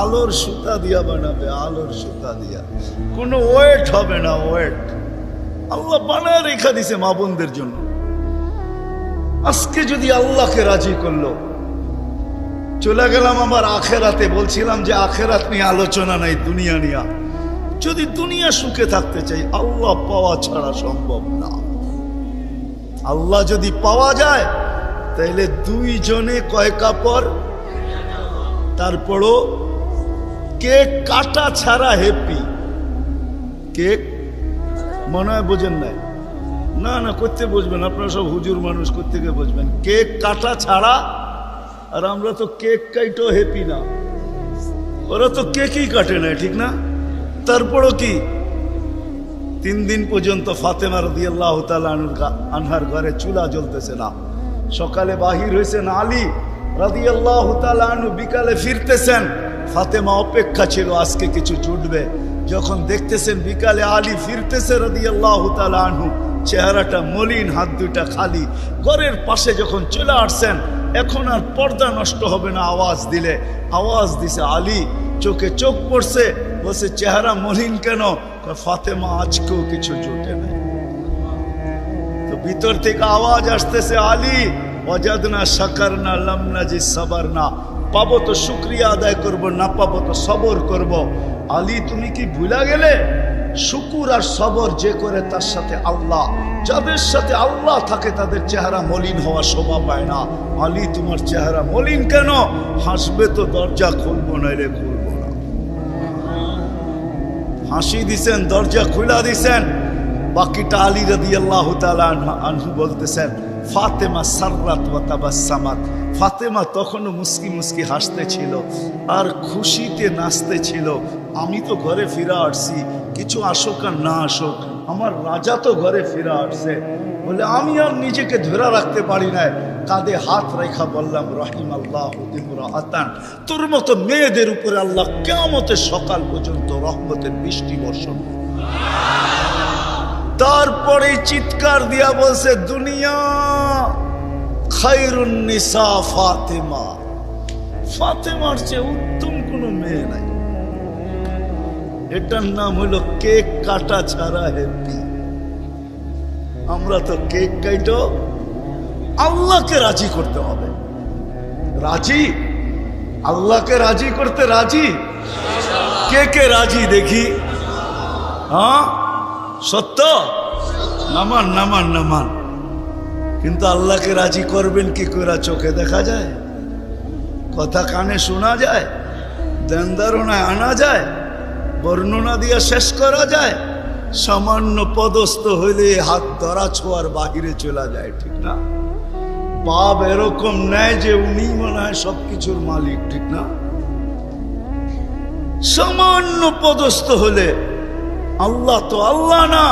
আলোর সুতা দিয়া বানাবে, আলোর সুতা দিয়া। কোনো ওয়েট হবে না, ওয়েট। আল্লাহ বানায় রেখা দিছে মা বোনদের জন্য। আজকে যদি আল্লাহকে রাজি করলো, চলে গেলাম আবার আখেরাতে। বলছিলাম যে আখেরাত নিয়ে আলোচনা নাই, দুনিয়া নিয়ে। যদি দুনিয়া সুখে থাকতে চাই, আল্লাহ পাওয়া ছাড়া সম্ভব না। আল্লাহ যদি পাওয়া যায় তাইলে 2 জনে কয় কাপড়? তারপরও কেক কাটা ছাড়া হ্যাপি। কেক মনে হয় বোঝেন নাই? না না, করতে বুঝবেন, আপনারা সব হুজুর মানুষ, করতে বুঝবেন। কেক কাটা ছাড়া। আর আমরা তো কেক কাইটো হ্যাপি না, ওরা তো কেকই কাটে না, ঠিক না? তারপরও কি 3 দিন পর্যন্ত ফাতেমা রাদিয়াল্লাহু তাআলা আনহার ঘরে চুলা জ্বলতেছে না। সকালে বাহির হয়েছেন আলী রাদিয়াল্লাহু তাআলা আনহু, বিকালে ফিরতেছেন। ফাতেমা অপেক্ষা ছিল আজকে কিছু জুটবে। যখন দেখতেছেন বিকালে আলী ফিরতেছে রাদিয়াল্লাহু তাআলা আনহু, চেহারাটা মলিন, হাত দুটা খালি। ঘরের পাশে যখন চলে আসছেন, এখন আর পর্দা নষ্ট হবে না আওয়াজ দিলে। আওয়াজ দিছে আলী, চোখে চোখ পড়ছে, বলছে চেহারা মলিন কেন? ফাতেমা আজকেও কিছু জোটে নাই। তো ভিতর থেকে আওয়াজ আসতেছে আলী ওয়াজাদনা শাকারনা লাম নাজি সাবারনা। পাবো তো শুকরিয়া আদায় করব, না পাবো তো সবর করব। আলী তুমি কি ভুলা গেলে? শুকুর আর সবর যে করে তার সাথে আল্লাহ। যাদের সাথে আল্লাহ থাকে তাদের চেহারা মলিন হওয়া শোভা পায় না। আলী তোমার চেহারা মলিন কেন? হাসবে তো দরজা খুলবো না রে, খুলবো না। হাসি দিছেন, দরজা খুলা দিছেন। বাকিটা আলী রাদিয়াল্লাহু তাআলা আনহু বলতেছেন ফাতেমা সাররাত ওয়া তাবাসসামাত। ফাতেমা তখনও মুস্কি মুস্কি হাসতে ছিল আর খুশিতে নাচতে ছিল। আমি তো ঘরে ফিরে আসছি, কিছু আসুক আর না আসুক, আমার রাজা তো ঘরে ফিরে আসছে। বলে আমি আর নিজেকে ধরে রাখতে পারি না, কাঁধে হাত রেখা বললাম রাহিমাল্লাহু ইমরাআতান। তোর মতো মেয়েদের উপরে আল্লাহ কিয়ামতের সকাল পর্যন্ত রহমতের বৃষ্টি বর্ষণ। তারপরে চিৎকার দিয়া বলছে দুনিয়া খায়রুন নিসা ফাতেমা। ফাতেমার চেয়ে উত্তম কোনো মেয়ে নাই। এটার নাম হলো কেক কাটা ছাড়া হ্যাপি। আমরা তো কেক কাইটো, আল্লাহকে রাজি করতে হবে। রাজি আল্লাহকে রাজি করতে রাজি? কে কে রাজি দেখি? হ্যাঁ সত্য? নামান নামান নামান। কিন্তু আল্লাহকে রাজি করবেন কি করে? চোখে দেখা যায়? কথা কানে শোনা যায়? ধ্যান ধারণায় আনা যায়? বর্ণনা দিয়ে শেষ করা যায়? সামান্য পদস্থ হইলে হাত ধরা ছোঁয়ার বাহিরে চলে যায়, ঠিক না? পাপ এরকম নেয় যে উনি মনে হয় সবকিছুর মালিক, ঠিক না? সামান্য পদস্থ হলে আল্লাহ তো আল্লাহ না,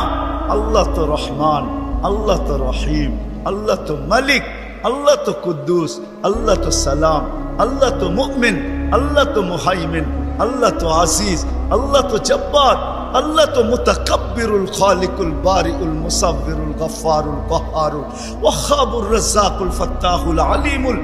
আল্লাহ তো রহমান, আল্লাহ তো রহিম, আল্লাহ তো মালিক, আল্লাহ তো কুদ্দুস, আল্লাহ তো সালাম, আল্লাহ তো মুমিন, আল্লাহ তো মুহাইমিন, আল্লাহ তো আজিজ, আল্লাহ তো জব্বার, আল্লাহ তো মুতাকাব্বিরুল খালিকুল বারিউল মুসাব্বিরুল গফফারুল কাহ্হারুল ওয়াহ্হাবুর রাজ্জাকুল ফাত্তাহুল আলিমুল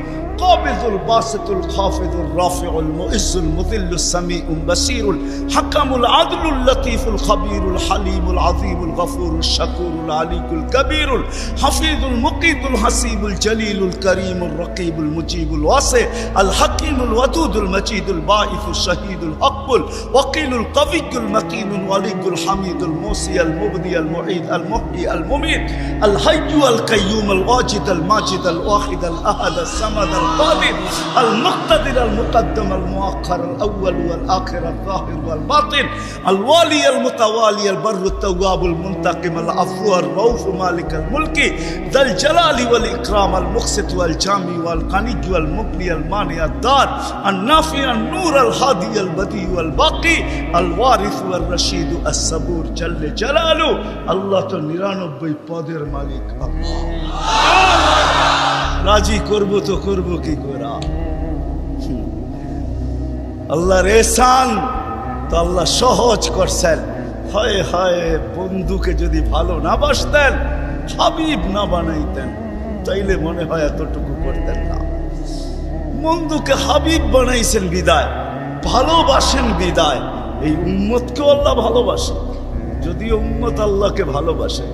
قابض الباسط الخافض الرافع المؤز المذل السميع البصير الحكم العدل اللطيف الخبير الحليم العظيم الغفور الشكور العلي الكبير الحفيظ المقيت الحسيب الجليل الكريم الرقيب المجيب الواسع الحكيم الودود المجيد الباعث الشهيد الحق الوكيل القوي المتين الولي الحميد الموصي المبدي المعيد المحيي المميت الحي القيوم الواجد الماجد الواحد الاحد الصمد القادر المقتدر المقدم المؤخر الأول والآخر الظاهر والباطن الوالي المتوالي البر التواب المنتقم العفو الرؤوف مالك الملك ذا الجلال والإكرام المقسط والجامع والغني والمغني المانع الدار النافع النور الهادي البديع والباقي الوارث والرشيد الصبور جل جلاله الله তো 99 পদের মালিক আল্লাহ। রাজি করবো তো করবো কি করা? আল্লাহর এহসান তো আল্লাহ সহজ করছেন। হায় হায়, বন্ধুকে যদি ভালো না বাসতেন, হাবিব না বানাইতেন, তাইলে মনে হয় এতটুকু করতেন না। বন্ধুকে হাবিব বানাইছেন বিদায়, ভালোবাসেন বিদায়, এই উম্মতকে আল্লাহ ভালোবাসে। যদিও উম্মত আল্লাহকে ভালোবাসে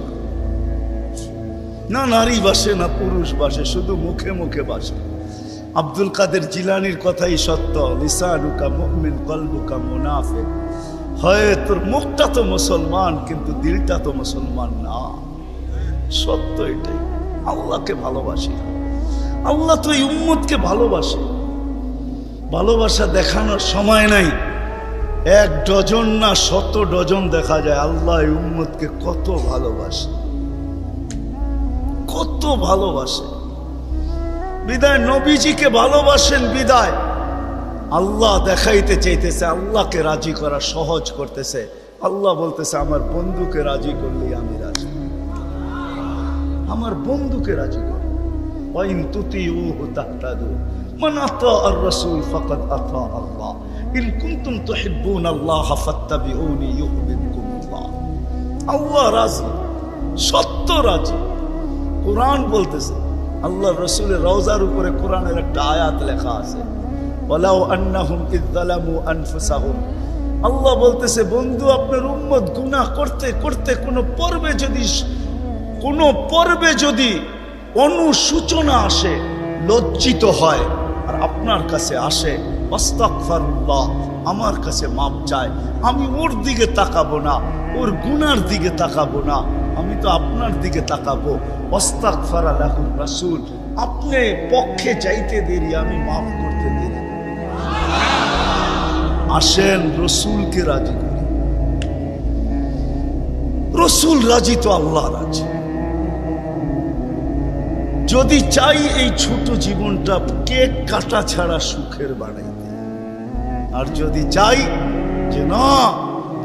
না, নারী বাসে না পুরুষ বাসে, শুধু মুখে মুখে বাসে। আব্দুল কাদের জিলানির কথাই সত্য, লিসানুকা মুমিন কলবুকা মুনাফিক। হয় তোর মুখটা তো মুসলমান কিন্তু দিলটা তো মুসলমান না। সত্য এটাই। আল্লাহকে ভালোবাসি, আল্লাহ তো এই উম্মতকে ভালোবাসে। ভালোবাসা দেখানোর সময় নাই, 1 ডজন না 100 ডজন দেখা যায় আল্লাহ এই উম্মতকে কত ভালোবাসে, কত ভালোবাসে। বিদায় নবীজিকে ভালোবাসেন বিদায় আল্লাহ দেখাইতে চাইতেছে, আল্লাহকে রাজি করা সহজ করতেছে। আল্লাহ বলতেছে আমার বন্ধুকে রাজি করলেই আমি রাজি, আমার বন্ধুকে রাজি কর। ওয়াইন তুতিউহু তাহতাদু মান আতাআর রাসূল ফাকাদ আতা আল্লাহ ইন কুনতুম তুহিব্বুনাল্লাহ ফাত্তাবিউনি ইউহিব্বুকুমুল্লাহ। আল্লাহ রাজি, সত্য রাজি। কোরআন বলতেছে, আল্লাহ রসুলের রওজার উপরে কোরআনের একটা আয়াত লেখা আছে, ওয়ালাউ আন্নাহুম ইয যালামু আনফুসাহুম। আল্লাহ বলতেছে বন্ধু আপনার উম্মত গুনাহ করতে করতে কোনো পর্বে যদি অনুসূচনা আসে, লজ্জিত হয় আর আপনার কাছে আসে, আস্তাগফিরুল্লাহ, আমার কাছে মাপ চায়, আমি ওর দিকে তাকাবো না, ওর গুনার দিকে তাকাবো না, আমি তো আপনার দিকে তাকাবো। আস্তাগফারা লাহুর রাসূল, আপনি পক্ষে চাইতে দেরি, আমি মাফ করতে দেরি। আসেন রসুলকে রাজি করি। রসুল রাজি তো আল্লাহ রাজি। যদি চাই এই ছোট জীবনটা কেক কাটা ছাড়া সুখের বানাইতে, আর যদি চাই যে না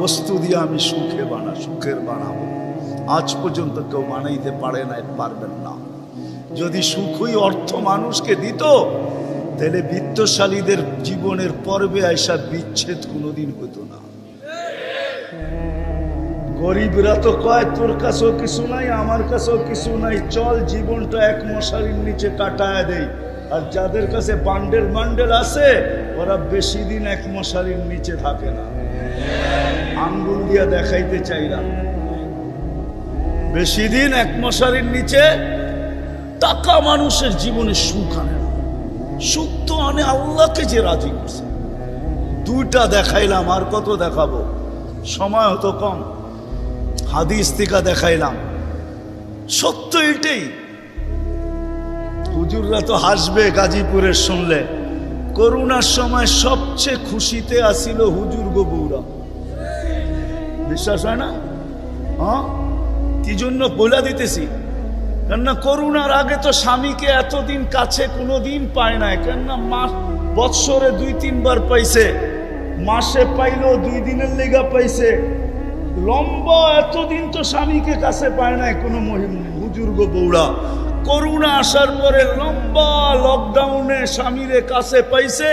বস্তু দিয়ে আমি সুখের বানাবো, আজ পর্যন্ত কেউ বানাইতে পারে না, পারবেন না। যদি সুখই অর্থ মানুষকে দিত, তাহলে বিত্তশালীদের জীবনের পর্বে আইসা বিচ্ছেদ কোনোদিন হতো না। গরিবরা তো কয় তোর কাছেও কিছু নাই, আমার কাছেও কিছু নাই, চল জীবনটা এক মশারির নিচে কাটায় দেই। আর যাদের কাছে বান্ডেল আছে, ওরা বেশি দিন এক মশারির নিচে থাকে না। আঙ্গুল দিয়া দেখাইতে চাইলাম, বেশি দিন এক মশারির নিচে টাকা মানুষের জীবনে সুখ আনে না। সুখ তো আনে আল্লাহকে যে রাজি করছে। দুইটা দেখাইলাম, আর কত দেখাবো, সময় হতো কম। হাদিস থেকে দেখাইলাম, সত্য এটাই। হুজুররা তো হাসবে গাজীপুরের শুনলে। করোনার সময় সবচেয়ে খুশিতে আসিল হুজুর গো বউরা, বিশ্বাস হয় না? হ্যাঁ, কি জন্য বলে দিতেছি, কেননা করোনার আগে তো স্বামীকে এতদিন কাছে কোনোদিন পায় নাই। কেননা মাস বৎসরে 2-3 বার পাইছে, মাসে পাইলো 2 দিনের লেগা পাইছে। লম্বা এতদিন তো স্বামীকে কাছে পায় নাই কোনো হুজুর গো বউরা। করোনা আসার পরে লম্বা লকডাউনে স্বামীরে কাছে পাইছে,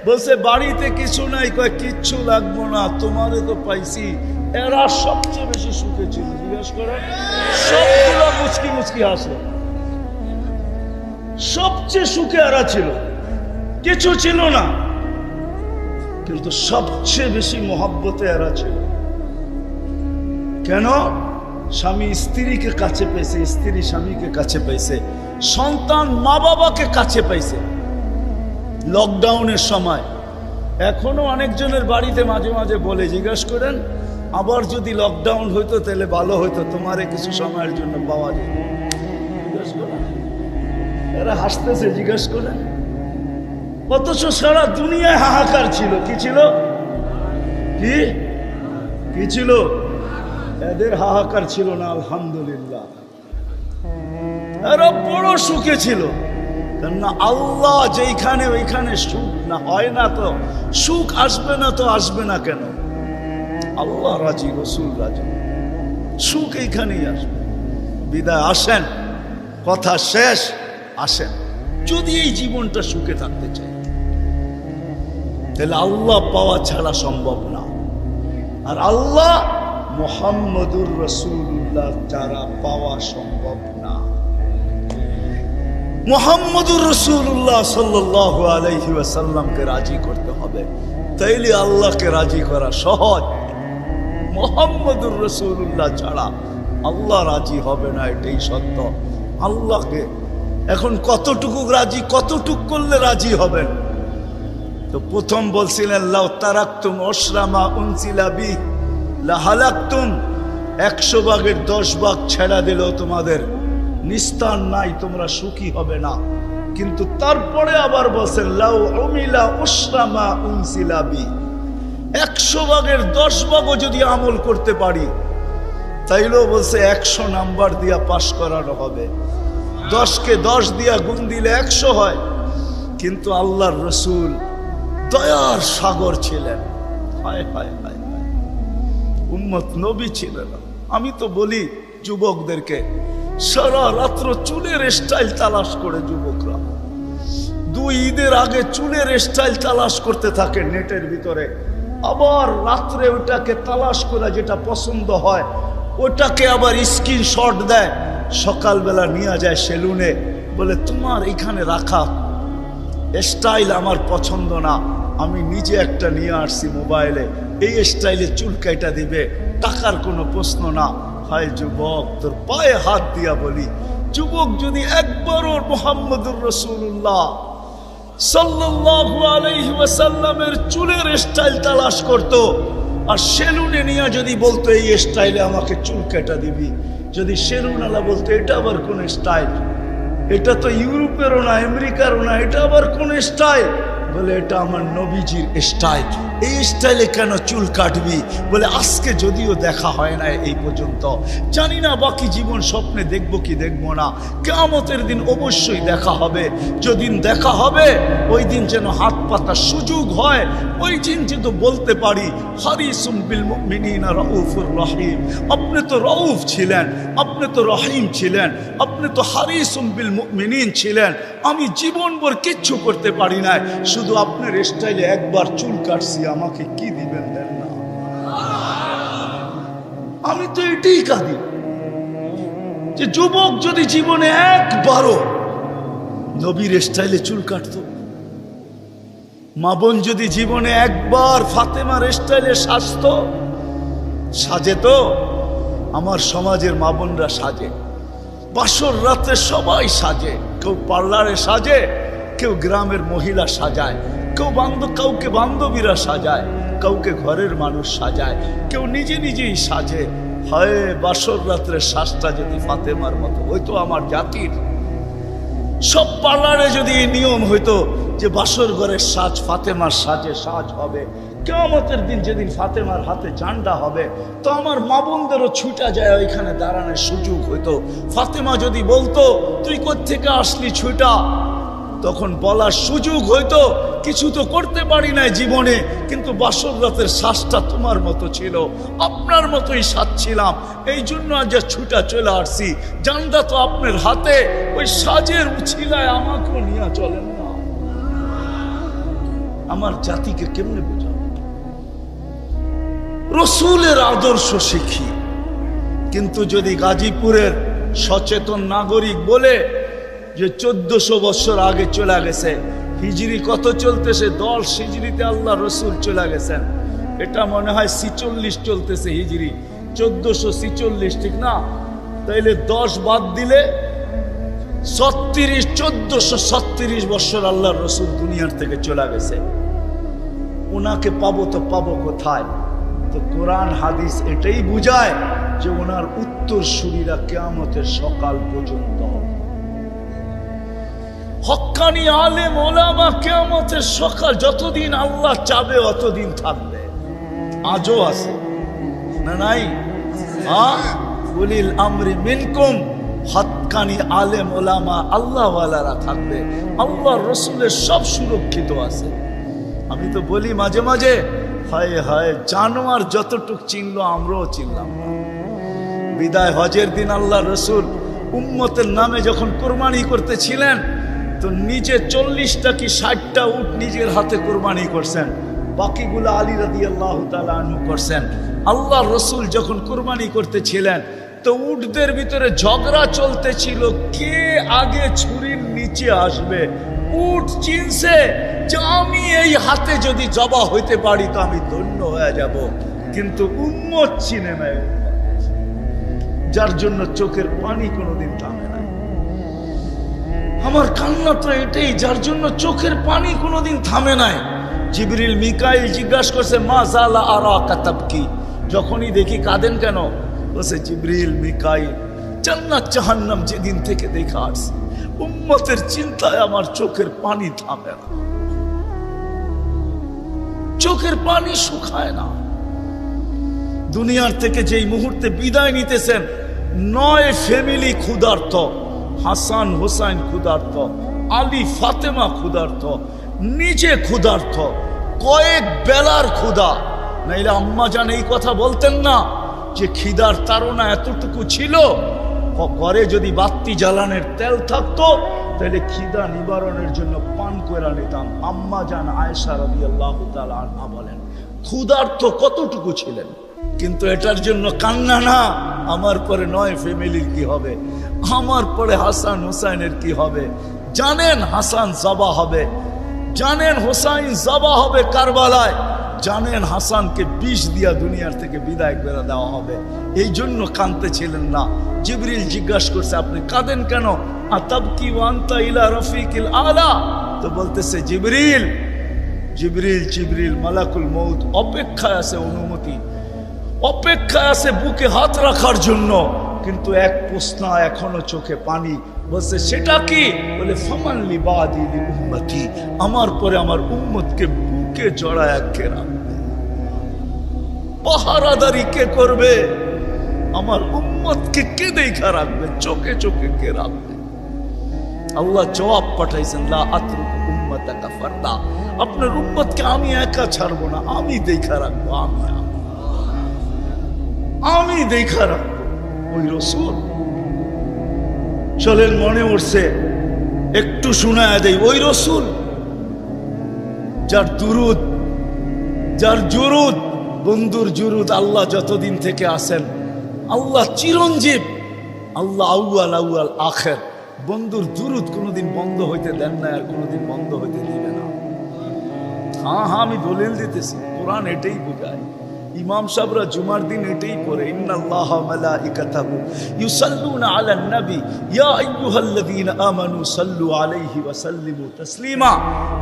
বলছে বাড়িতে কিছু নাই, কয় কিচ্ছু লাগবো না, তোমারে তো পাইছি। এরা সবচেয়ে বেশি সুখে ছিল, জিজ্ঞেস করেন। সবগুলো মুচকি মুচকি হাসলো, সবচেয়ে সুখে এরা ছিল, কিছু ছিল না, কিন্তু সবচেয়ে বেশি মহব্বতে এরা ছিল। কেন? স্বামী স্ত্রীকে কাছে পাইছে, স্ত্রী স্বামীকে কাছে পাইছে, সন্তান মা বাবাকে কাছে পাইছে লকডাউনের সময়। এখনো অনেকজনের বাড়িতে মাঝে মাঝে বলে, জিজ্ঞেস করেন আবার যদি লকডাউন হইতো তাহলে ভালো হইতো, তোমারে কিছু সময়ের জন্য পাওয়া যায়। জিজ্ঞেস করেন, এরা হাসতেছে, জিজ্ঞেস করেন। অথচ সারা দুনিয়ায় হাহাকার ছিল। কি ছিল? কি কি ছিল? এদের হাহাকার ছিল না, আলহামদুলিল্লাহ। এরা বড় সুখে ছিল, কেননা আল্লাহ যেখানে ওইখানে সুখ না হয় না, তো সুখ আসবে না, তো আসবে না কেন? আল্লাহ রাজি, রসুল রাজি, সুখ এইখানেই আসবে। বিদায় আসেন, কথা শেষ, আসেন। যদি এই জীবনটা সুখে থাকতে চাই, তাহলে আল্লাহ পাওয়া ছাড়া সম্ভব না। আর আল্লাহ মুহাম্মদুর রাসূলুল্লাহ যারা পাওয়া সম্ভব না। মুহাম্মদুর রাসূলুল্লাহ সাল্লাল্লাহু আলাইহি ওয়াসাল্লামকে রাজি করতে হবে, তাইলে আল্লাহকে রাজি করা সহজ। মুহাম্মদুর রাসূলুল্লাহ ছাড়া আল্লাহ রাজি হবে না, এটাই সত্য। আল্লাহকে এখন কতটুকু রাজি, কতটুকু করলে রাজি হবেন? তো প্রথম বলছিলেন, লাউ তারাকতুম আশরামা উনসিলা বি লাহালাকতুম, 100 ভাগের 10 ভাগ ছেড়া দিলেও তোমাদের নিস্তার নাই, তোমরা সুখী হবে না। কিন্তু তারপরে আবার বলছেন, লাউ উমিলা আশরামা উনসিলা বি, 100 ভাগের 10 ভাগও যদি আমল করতে পারি, তাইলেও বলছে 100 নাম্বার দিয়া পাশ করানো হবে। 10কে 10 দিয়া গুণ দিলে 100 হয়। কিন্তু আল্লাহর রসুল দয়ার সাগর ছিলেন। হায় হায় হায়, উম্মত নবী ছিলেন। আমি তো বলি যুবকদেরকে, সারা রাত্র চুলের স্টাইল তালাশ করে যুবকরা 2 ঈদের আগে চুলের স্টাইল তালাশ করতে থাকে নেটের ভিতরে, আবার রাত্রে ওটাকে তালাশ করে যেটা পছন্দ হয় ওটাকে আবার স্ক্রিনশট দেয়, সকালবেলা নিয়ে যায় সেলুনে, বলে তোমার এখানে রাখা স্টাইল আমার পছন্দ না, আমি নিজে একটা নিয়ে আসছি মোবাইলে, এই স্টাইলে চুল কাটা দিবে, টাকার কোনো প্রশ্ন না। হায় যুবক, তোর পায়ে হাত দিয়া বলি, যুবক যদি একবারও মুহাম্মদুর রাসূলুল্লাহ সাল্লাল্লাহু আলাইহি ওয়াসাল্লামের চুলের স্টাইল তালাশ করতো, আর সেলুনে নিয়ে যদি বলতো এই স্টাইলে আমাকে চুল কাটা দিবি, যদি সেলুনওয়ালা বলতো এটা আবার কোন স্টাইল, এটা তো ইউরোপেরও না আমেরিকারও না, এটা আবার কোন স্টাইল, বলে এটা আমার নবীজির স্টাইল, এই স্টাইলে কেন চুল কাটবি? বলে আজকে যদিও দেখা হয় না এই পর্যন্ত, জানি না বাকি জীবন স্বপ্নে দেখবো কি দেখবো না, কিয়ামতের দিন অবশ্যই দেখা হবে। যেদিন দেখা হবে ওই দিন যেন হাত পাতার সুযোগ হয়, ওই দিন যেন বলতে পারি হারিসুম বিল মুমিনিনা রাউফুর রহিম। আপনি তো রাউফ ছিলেন, আপনি তো রহিম ছিলেন, আপনি তো হারিসুম বিল মুমিনিন ছিলেন। আমি জীবনভর কিচ্ছু করতে পারি না, শুধু আপনার স্টাইলে একবার চুল কাটছি, আমাকে কি দিবেন দেন না? আমি তো এটাই কাঁদি যে যুবক যদি জীবনে একবারও নবীর স্টাইলে চুল কাটতো, মা বোন যদি জীবনে একবার ফাতেমার স্টাইলে সাজতো, সাজে তো আমার সমাজের মা বোনরা সাজে, বাসর রাতে সবাই সাজে, কেউ পার্লারে সাজে, কেউ গ্রামের মহিলা সাজায়, কাউকে বান্ধবীরা সাজায়, কাউকে ঘরের মানুষ সাজায়, কেউ নিজে নিজেই সাজে। হয় বাসর রাত্রের শ্বাসটা যদি ফাতেমার মতো হইতো, আমার জাতির সব পার্লারে যদি এই নিয়ম হইতো যে বাসর ঘরের সাজ ফাতেমার সাজে সাজ হবে, কিয়ামতের দিন যেদিন ফাতেমার হাতে ঝান্ডা হবে, তো আমার মা বোনদেরও ছুটা যায় ওইখানে দাঁড়ানোর সুযোগ হইতো। ফাতেমা যদি বলতো তুই কোত্থেকে আসলি ছুটা, তখন বলার সুযোগ হইতো কিছু তো করতে পারি নাই জীবনে, কিন্তু বাসর রাতের শ্বাসটা তোমার মতো ছিল, আপনার মতোই সাজছিলাম, এই জন্য আজ ছুটা চলে আসছি, জানটা তো আপনার হাতে, ওই সাজের উছিলায় আমাকেও নিয়ে চলেন না। আমার জাতিকে কেমনে বোঝাবো? রসুলের আদর্শ শিখি, কিন্তু যদি গাজীপুরের সচেতন নাগরিক বলে যে 1400 বছর আগে চলে গেছে, হিজরি কত চলতেছে? 10 হিজরিতে আল্লাহ রসুল চলে গেছেন, এটা মনে হয় 46 চলতেছে হিজরি, 1446, ঠিক না? তাইলে 10 বাদ দিলে 1436 বছর আল্লাহ রসুল দুনিয়ার থেকে চলে গেছে। ওনাকে পাবো তো পাবো কোথায়? তো কোরআন হাদিস এটাই বুঝায় যে ওনার উত্তরসূরিরা কিয়ামতের সকাল পর্যন্ত, হক্কানি আলেম ওলামা কিয়ামতের সকাল যতদিন আল্লাহ চাবে অতদিন থাকবে। আজও আছে না নাই? উলিল আমরি মিনকুম, হক্কানি আলেম ওলামা আল্লাহওয়ালারা থাকবে, আল্লাহর রসুলের সব সুরক্ষিত আছে। আমি তো বলি মাঝে মাঝে, হায় হায় জানোয়ার যতটুক চিনলো আমরাও চিনলাম না। বিদায় হজের দিন আল্লাহ রসুল উম্মতের নামে যখন কোরবানি করতেছিলেন, তো নিজে 40টা কি 60টা উট নিজের হাতে কোরবানি করছেন, বাকিগুলো আলী রাদিয়াল্লাহু তাআলা আনহু করছেন। আল্লাহ রসুল যখন কোরবানি করতেছিলেন, তো উটদের ভিতরে ঝগড়া চলতেছিল কে আগে ছুরির নিচে আসবে। উট চিনছে যে আমি এই হাতে যদি জবা হইতে পারি তো আমি ধন্য হয়ে যাব, কিন্তু উম্মত চিনে নাই, যার জন্য চোখের পানি কোনোদিন থামে নাই। আমার কান্না তো এটাই, যার জন্য চোখের পানি কোনোদিন থামে নাই। জিবরিল মিকাইল জিজ্ঞাসা করছে মা জালা আরাকা তাবকি, যখনই দেখি কাঁদেন কেন? বলছে জিবরিল মিকাইল জান্নাত জাহান্নাম যেদিন থেকে দেখা আসছে, উম্মতের চিন্তায় আমার চোখের পানি থামে না, চোখের পানি শুকায় না। দুনিয়ার থেকে যেই মুহূর্তে বিদায় নিতেছেন, 9 ফ্যামিলি ক্ষুধার্ত, হাসান হোসাইন ক্ষুধার্ত, আলী ফাতেমা ক্ষুধার্ত, নিজে ক্ষুধার্ত, কয়েক বেলার ক্ষুধা। নাইলে আম্মা জান এই কথা বলতেন না যে খিদার তাড়না এতটুকু ছিল, ঘরে যদি বাতি জ্বালানোর তেল থাকতো তাহলে খিদা নিবারণের জন্য পান করে নিতাম। আম্মা জান আয়েশা রাদিয়াল্লাহু তাআলা আনহা বলেন ক্ষুধার্ত কতটুকু ছিলেন। কিন্তু এটার জন্য কান্না না, আমার পরে 9 ফ্যামিলির কি হবে, আমার পরে হাসান হোসাইনের কি হবে। জানেন হাসান জবা হবে, জানেন হোসাইন জবা হবে কারবালায়, জানেন হাসানকে বিষ দিয়া দুনিয়ার থেকে বিদায় করে দেওয়া হবে, এই জন্য কাঁদতেছিলেন না। জিবরিল জিজ্ঞাসা করছে আপনি কাঁদেন কেন? আতাবকি ওয়া আনতা ইলা রফিকিল আলা, তো বলতেছে জিবরিল জিবরিল জিবরিল মালাকুল মউত অপেক্ষায় আছে, অনুমতি অপেক্ষায় আছে বুকে হাত রাখার জন্য, কিন্তু এক প্রশ্ন এখনো চোখে পানি। বলছে সেটা কি? বলে ফামান লিবাদি লিউম্মতি, আমার পরে আমার উম্মতকে বুকে জড়ায় কে রাখবে, পাহারাদারি কে করবে, আমার উম্মতকে কে দেখা রাখবে, চোখে চোখে কে রাখবে। আল্লাহ জবাব পাঠাইছেন লা আতরুকু উম্মাতাকা ফারদা, আপনার উম্মতকে আমি একা ছাড়বো না, আমি দেখা রাখবো, আমি দেখা রাখবো। ওই রসুল চলেন মনে উঠছে একটু শোনায় দেই, ওই রসুল যার দুরুদ যার জুরুদ, বন্ধুর জুরুদ আল্লাহ যতদিন থেকে আসেন, আল্লাহ চিরঞ্জীব, আল্লাহ আউয়াল আউয়াল আখের, বন্ধুর দুরুদ কোনোদিন বন্ধ হইতে দেন না, আর কোনোদিন বন্ধ হইতে দিবে না। হ্যাঁ হ্যাঁ আমি দলিল দিতেছি, কোরআন এটাই বোঝায়। ইমাম সাহেবরা জুমার দিন এটাই পড়ে, ইন্নাল্লাহা মালাইকাতাহু ইউসাল্লুনা আলান নবী ইয়া আইয়ুহাল্লাযীনা আমানু সাল্লু আলাইহি ওয়া সাল্লিমু তাসলিমা।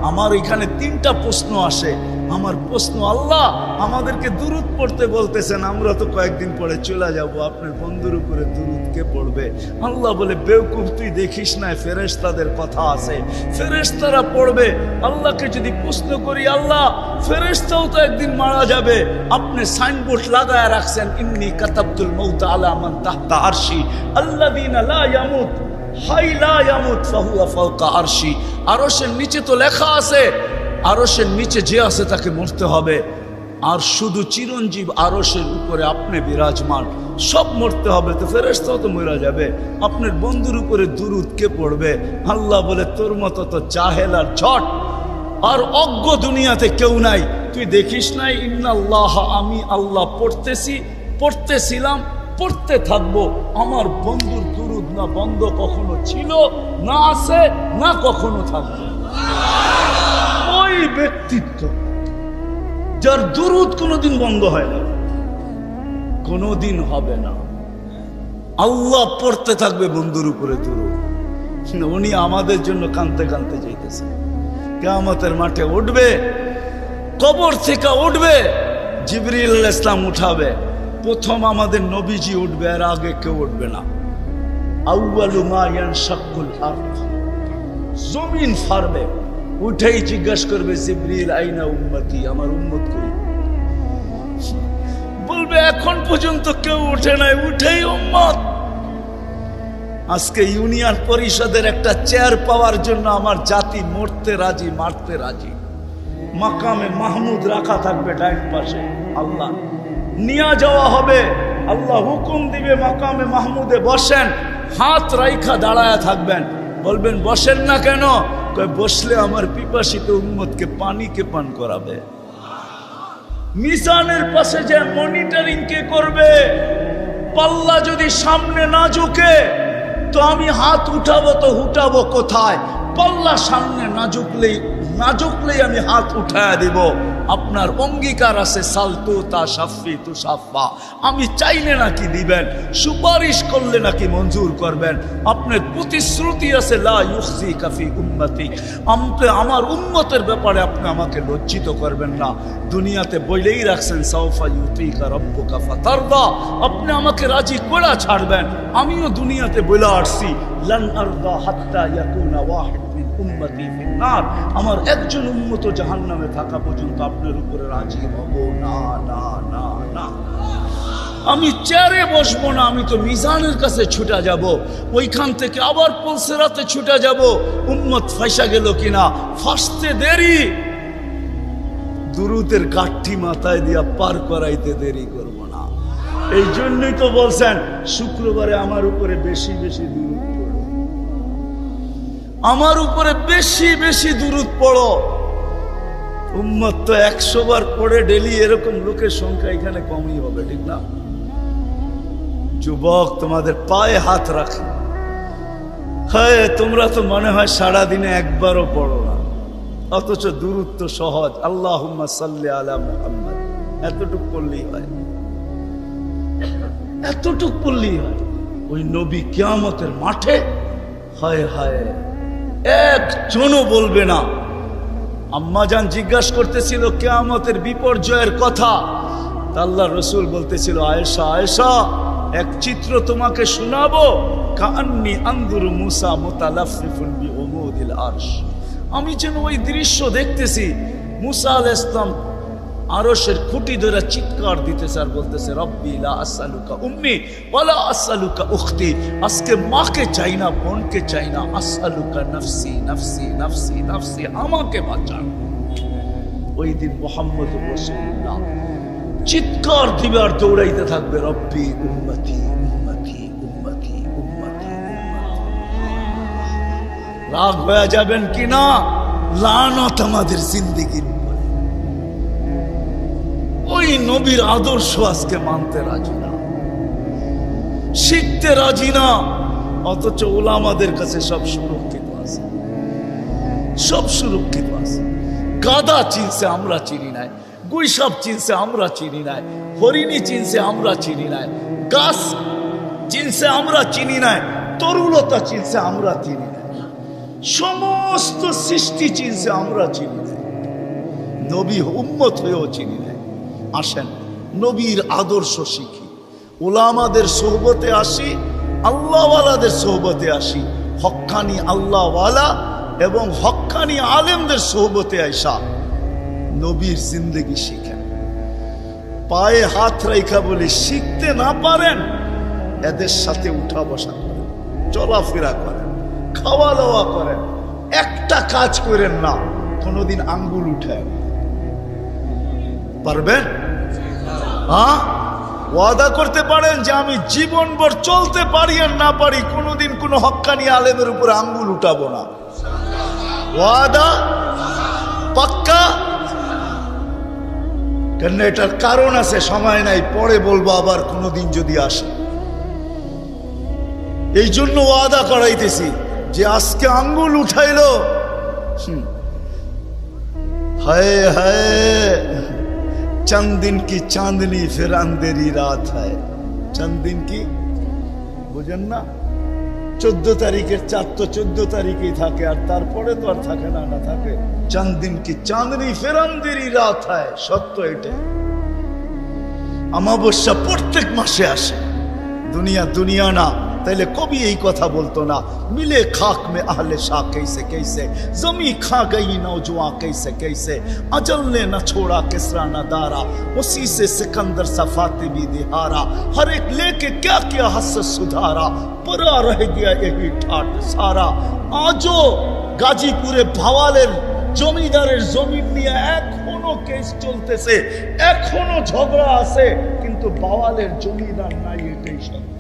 আমার এখানে 3টা প্রশ্ন আসে। আমার প্রশ্ন, আল্লাহ আমাদেরকে দুরূদ পড়তে বলতেছেন, আমরা তো কয়েকদিন পরে চলে যাব, আপনার বন্ধুর উপরে দুরূদ কে পড়বে? আল্লাহ বলে, বেওকুফ, তুই দেখিস না ফেরেশতাদের কথা আছে, ফেরেশতারা পড়বে। আল্লাহকে যদি প্রশ্ন করি, আল্লাহ ফেরেশতাও তো একদিন মারা যাবে, আপনি সাইনবোর্ড লাগায় রাখছেন, ইন্নী কাতাবতুল মাউত আলা মান তাহতা আরশি আল্লাযীনা লা ইয়ামুত হাই লা ইয়ামুত ফাহুয়া ফাওকা আরশি। আরশের নিচে তো লেখা আছে, আরশের নিচে যে আছে তাকে মরতে হবে। আর শুধু চিরঞ্জীব আরশের উপরে আপনি বিরাজমান, সব মরতে হবে, তো ফেরেশতাও তো মরে যাবে, আপনার বন্ধুর উপরে দুরূদ কে পড়বে? আল্লাহ বলে, তোর মতো তো জাহেল আর ঝট আর অজ্ঞ দুনিয়াতে কেউ নাই। তুই দেখিস নাই ইন্নাল্লাহ, আমি আল্লাহ পড়তেছিলাম, পড়তে থাকবো। আমার বন্ধুর দুরূদ না বন্ধ কখনো ছিল, না আছে, না কখনো থাকবে। ওই ব্যক্তিত্ব যার দুরূদ কোনোদিন বন্ধ হয় না, কোনোদিন হবে না। আল্লাহ পড়তে থাকবে বন্ধুর উপরে দুরূদ। উনি আমাদের জন্য কাঁদতে কাঁদতে যাইতেছে। কিয়ামতের মাঠে উঠবে, কবর থেকে উঠবে, জিবরিল আলাইহিস সালাম উঠাবে। প্রথম আমাদের নবীজি উঠবে, আর আগে কেউ উঠবে না। আউয়ালু মা ইয়ানশাক্কুল আরদ, জমিন ফাড়বে। উঠেই জিজ্ঞাসা করবে, জিবরিল আইনা উম্মতি, আমার উম্মত কই? বলবে, এখন পর্যন্ত কেউ উঠে নাই, উঠেই উম্মত। আজকে ইউনিয়ন পরিষদের একটা চেয়ার পাওয়ার জন্য আমার জাতি মরতে রাজি, মারতে রাজি। মাকামে মাহমুদ রাখা থাকবে ডাইন পাশে, আল্লাহ নিয়ে যাওয়া হবে, আল্লাহ হুকুম দিবে মাকামে মাহমুদে বসেন, হাত রাইখা দাঁড়ায়া থাকবেন। বলবেন, বসেন না কেন? বসলে আমার পিপাসিত উম্মতকে পানি কে পান করাবে। মিজানের পাশে যে মনিটরিং কে করবে? পাল্লা যদি সামনে না ঝুঁকে তো আমি হাত উঠাবো, তো উঠাবো কোথায়? পাল্লা সামনে না ঝুঁকলেই আমি হাত উঠায়া দিব। আপনার অঙ্গীকার আছে, সালতু তা সাফি তু সাফা, আমি চাইলে নাকি দিবেন, সুপারিশ করলে নাকি মঞ্জুর করবেন। আপনার প্রতিশ্রুতি আছে, লা ইউখজিকা ফি উম্মতি, আমার উম্মতের ব্যাপারে আপনি আমাকে লজ্জিত করবেন না। দুনিয়াতে বইলেই রাখছেন, সাউফা ইউতিকা রাব্বুকা ফাতারদা, আপনি আমাকে রাজি করে ছাড়বেন। আমিও দুনিয়াতে বলে আসছি, লান আরদা হাত্তা ইয়াকুনা ওয়াহিদ মিন উম্মতি ফিন্নার, আমার একজন উম্মত জাহান্নামে থাকা পর্যন্ত আপনার উপরে রাজি হব না, না, না, না। আমি চেয়ারে বসবো না, আমি তো মিজানের কাছে ছুটা যাব, ওইখান থেকে আবার পুলসেরাতে ছুটা যাব। উম্মত ফাঁসা গেল কিনা, ফাঁসতে দেরি, দুরূদের গাঠি মাথায় দিয়া পার করাইতে দেরি করব না। এই জন্যই তো বলছেন, শুক্রবারে আমার উপরে বেশি বেশি দুরূদ পড়ো, আমার উপরে বেশি বেশি দুরূদ পড়ো। উম্মত তো 100 বার পড়ে ডেলি, এরকম লোকের সংখ্যা এখানে কমই হবে, ঠিক না? যুবক, তোমাদের পায়ে হাত রাখি। হ্যাঁ, তোমরা তো মনে হয় সারাদিনে একবারও পড়ো না, অথচ দুরূদ তো সহজ। আল্লাহুম্মা সাল্লি আলা মুহাম্মদ, এতটুক পড়লেই হয়, এতটুক পড়লেই হয়। ওই নবী কিয়ামতের মাঠে, হায় হায়, একজনও বলবে না। আম্মাজান জিজ্ঞাসা করতেছিল কিয়ামতের বিপর্যয়ের কথা, আল্লাহ রসুল বলতেছিল, আয়েশা আয়েশা, এক চিত্র তোমাকে শোনাবো, কান্নি আনদুরু মুসা মুতালাফফিফুন বিউমুদিল আরশ, আমি যেন ওই দৃশ্য দেখতেছি। মুসা আলাইহিস সালাম আরশের খুঁটি ধরে চিৎকার দিতেছে আর বলতেছে, রব্বি লা আসআলুকা উম্মি ওয়ালা আসআলুকা উখতি, আজকে মাকে চাই না, বোনকে চাই না, আসআলুকা নফসি নফসি নফসি নফসি, আমাকে বাঁচান। ওই দিন মুহাম্মদুর রাসূলুল্লাহ চিৎকার দিবে আর দৌড়াইতে থাকবে, রব্বি উম্মতি উম্মতি উম্মতি উম্মতি। রাগ হয়ে যাবেন কিনা? লানত আমাদের জিন্দেগির উপরে। ওই নবীর আদর্শ আজকে মানতে রাজি না, শিখতে রাজি না, অথচ ওলামাদের কাছে সব সুরক্ষিত আছে, সব সুরক্ষিত আছে। গাদা চিনছে, আমরা চিনি নাই। গুইসাপ চিনছে আমরা চিনি নাই, হরিণী চিনছে আমরা চিনি নাই, গাছ চিনছে আমরা চিনি নাই, তরুলতা চিনছে আমরা চিনি নাই, সমস্ত সৃষ্টি চিনছে আমরা চিনি নাই, নবী উম্মত হয়েও চিনি নাই। আসেন নবীর আদর্শ শিখি, উলামাদের সোহবতে আসি, আল্লাহওয়ালাদের সোহবতে আসি, হক্কানি আল্লাহওয়ালা এবং হক্কানি আলেমদের সোহবতে আইসা নবীর জিন্দগি শিখেন। পায়ে হাত রেখা বলে শিখতে না পারেন, এদের সাথে উঠা বসা করেন, চলাফেরা করেন, খাওয়া দাওয়া করেন, একটা কাজ করেন না কোনোদিন আঙ্গুল উঠায় পারবেন? হ্যাঁ, ওয়াদা করতে পারেন যে আমি জীবনভর চলতে পারি আর না পারি কোনোদিন কোনো হক্কানি আলেমের উপরে আঙ্গুল উঠাবো না। ওয়াদা পাক্কা? কেন এটার কারণ আছে, সময় নাই, পরে বলবো আবার কোনোদিন যদি আসে। এই জন্য ওয়াদা করাইতেছি যে আজকে আঙ্গুল উঠাইলো, হায় হায় चंद दिन की चांदनी फिर अंधेरी रात है। चंद दिन की বুঝেন না, 14 তারিখের চাঁদ তো 14 তারিখেই থাকে, আর তারপরে তো আর থাকে না, না থাকে। चंद दिन की चांदनी फिर अंधेरी रात है, সত্য এটা। অমাবস্যা প্রত্যেক মাসে আসে, দুনিয়া দুনিয়া না, তাইলে কবি এই কথা বলতো না, মিলে খাক মে আহলে শাহ कैसे कैसे, जमी खा गई नौजवां कैसे कैसे, अजल ने न छोड़ा किसरा न दारा, उसी से सिकंदर सफाते भी दिहारा, हर एक लेके क्या क्या हस सुधारा, परा रह गया यही ठाट सारा। आजो গাজীপুরে ভাওয়ালের জমিদারের জমিন নিয়ে এখনো কেস চলতেছে, এখনো ঝগড়া আছে, কিন্তু ভাওয়ালের জমিদার নাই, এটাই সত্য।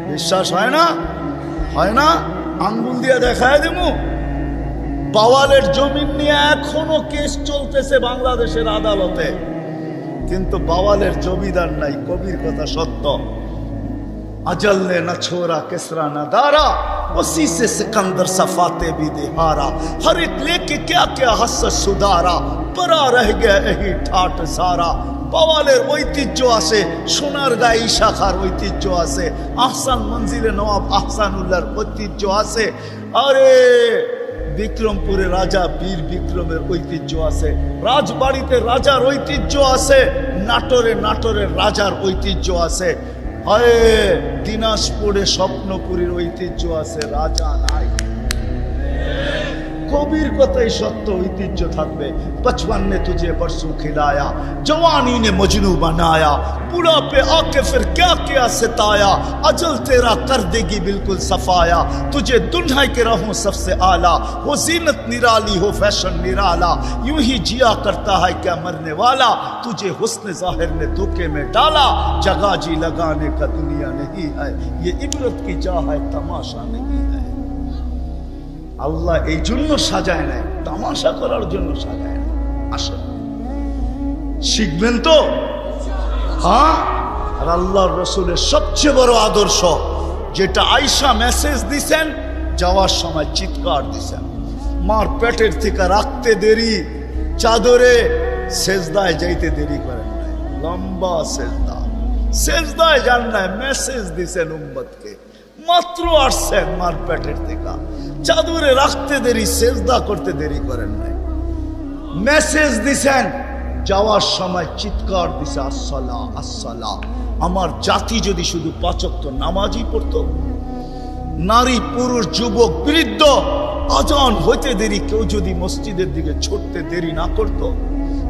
বিশ্বাস হয় না? হয় না? আঙ্গুল দিয়ে দেখায় দেবো, বাওয়ালের জমিন নিয়ে এখনো কেস চলতেছে বাংলাদেশের আদালতে, কিন্তু বাওয়ালের জমিদার নাই, কবির কথা সত্য। अजल ने न छोड़ा किसरा न दारा, उसी से सिकंदर सफाते भी दिहारा, हर एक लेके क्या क्या हस सुधारा, परा रह गया यही ठाट सारा। বাওয়ালের ঐতিহ্য আছে, সোনারগাঁই শাখার ঐতিহ্য আছে, আহসান মঞ্জিলে নওয়াব আহসানুল্লাহর ঐতিহ্য আছে, আরে বিক্রমপুরে রাজা বীর বিক্রমের ঐতিহ্য আছে, রাজবাড়িতে রাজার ঐতিহ্য আছে, নাটোরের রাজার ঐতিহ্য আছে, হায় দিনাজপুরে স্বপ্নপুরীর ঐতিহ্য আছে, রাজা নাই। কবির কথাই সত্য, ঐতিহ্য থাকবে। 55 ने तुझे बरसों खिलाया, जवानी ने मजनू बनाया, बुढ़ापे आके फिर क्या क्या सताया, अजल तेरा कर देगी बिल्कुल सफाया, तुझे दुल्हा के रहूं सबसे आला, हो जीनत निराली हो फैशन निराला, यूं ही जिया करता है क्या मरने वाला, तुझे हुस्न जाहिर ने धोखे में डाला, जगह जी लगाने का दुनिया नहीं है, ये इबरत की जा है तमाशा नहीं है। আল্লাহ এই জন্য সাজায় নাই, তামাশা করার জন্য সাজায় নাই। আসেন শিখবেন তো, হ্যাঁ। আর আল্লাহর রসুলের সবচেয়ে বড় আদর্শ যেটা আয়েশা মেসেজ দিছেন, যাওয়ার সময় চিৎকার দিছেন, মার পেটের থেকে রাখতে দেরি, চাদরে সেজদায় যাইতে দেরি করেন নাই, লম্বা সেজদায় যান নাই, মেসেজ দিছেন উম্মতকে। মাত্র আসছেন মার পেটের থেকে, চাদরে রাখতে দেরি, সেজদা করতে দেরি করেন নাই, মেসেজ দিছেন। যাওয়ার সময় চিৎকার দিছে, আসসালা আসসালা। আমার জাতি যদি শুধু 5 ওয়াক্ত নামাজই পড়তো, নারী পুরুষ যুবক বৃদ্ধ, আজান হইতে দেরি কেউ যদি মসজিদের দিকে ছুটতে দেরি না করতো,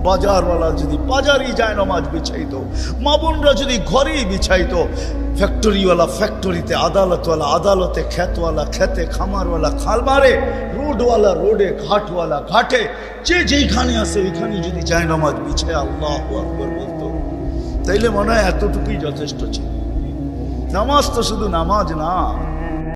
বাজারওয়ালা যদি বাজারই যায় নামাজ বিছাইতো, মা বোনরা যদি ঘরেই বিছাইতো, ফ্যাক্টরিওয়ালা ফ্যাক্টরিতে, আদালতওয়ালা আদালতে, খেতওয়ালা খেতে, খামারওয়ালা খামারে, রোডওয়ালা রোডে, ঘাটওয়ালা ঘাটে, যে যেইখানে আছে ওইখানে যদি যায় নামাজ বিছায় আল্লাহু আকবার বলতো, তাইলে মনে হয় এতটুকুই যথেষ্ট ছিল। নামাজ তো শুধু নামাজ না।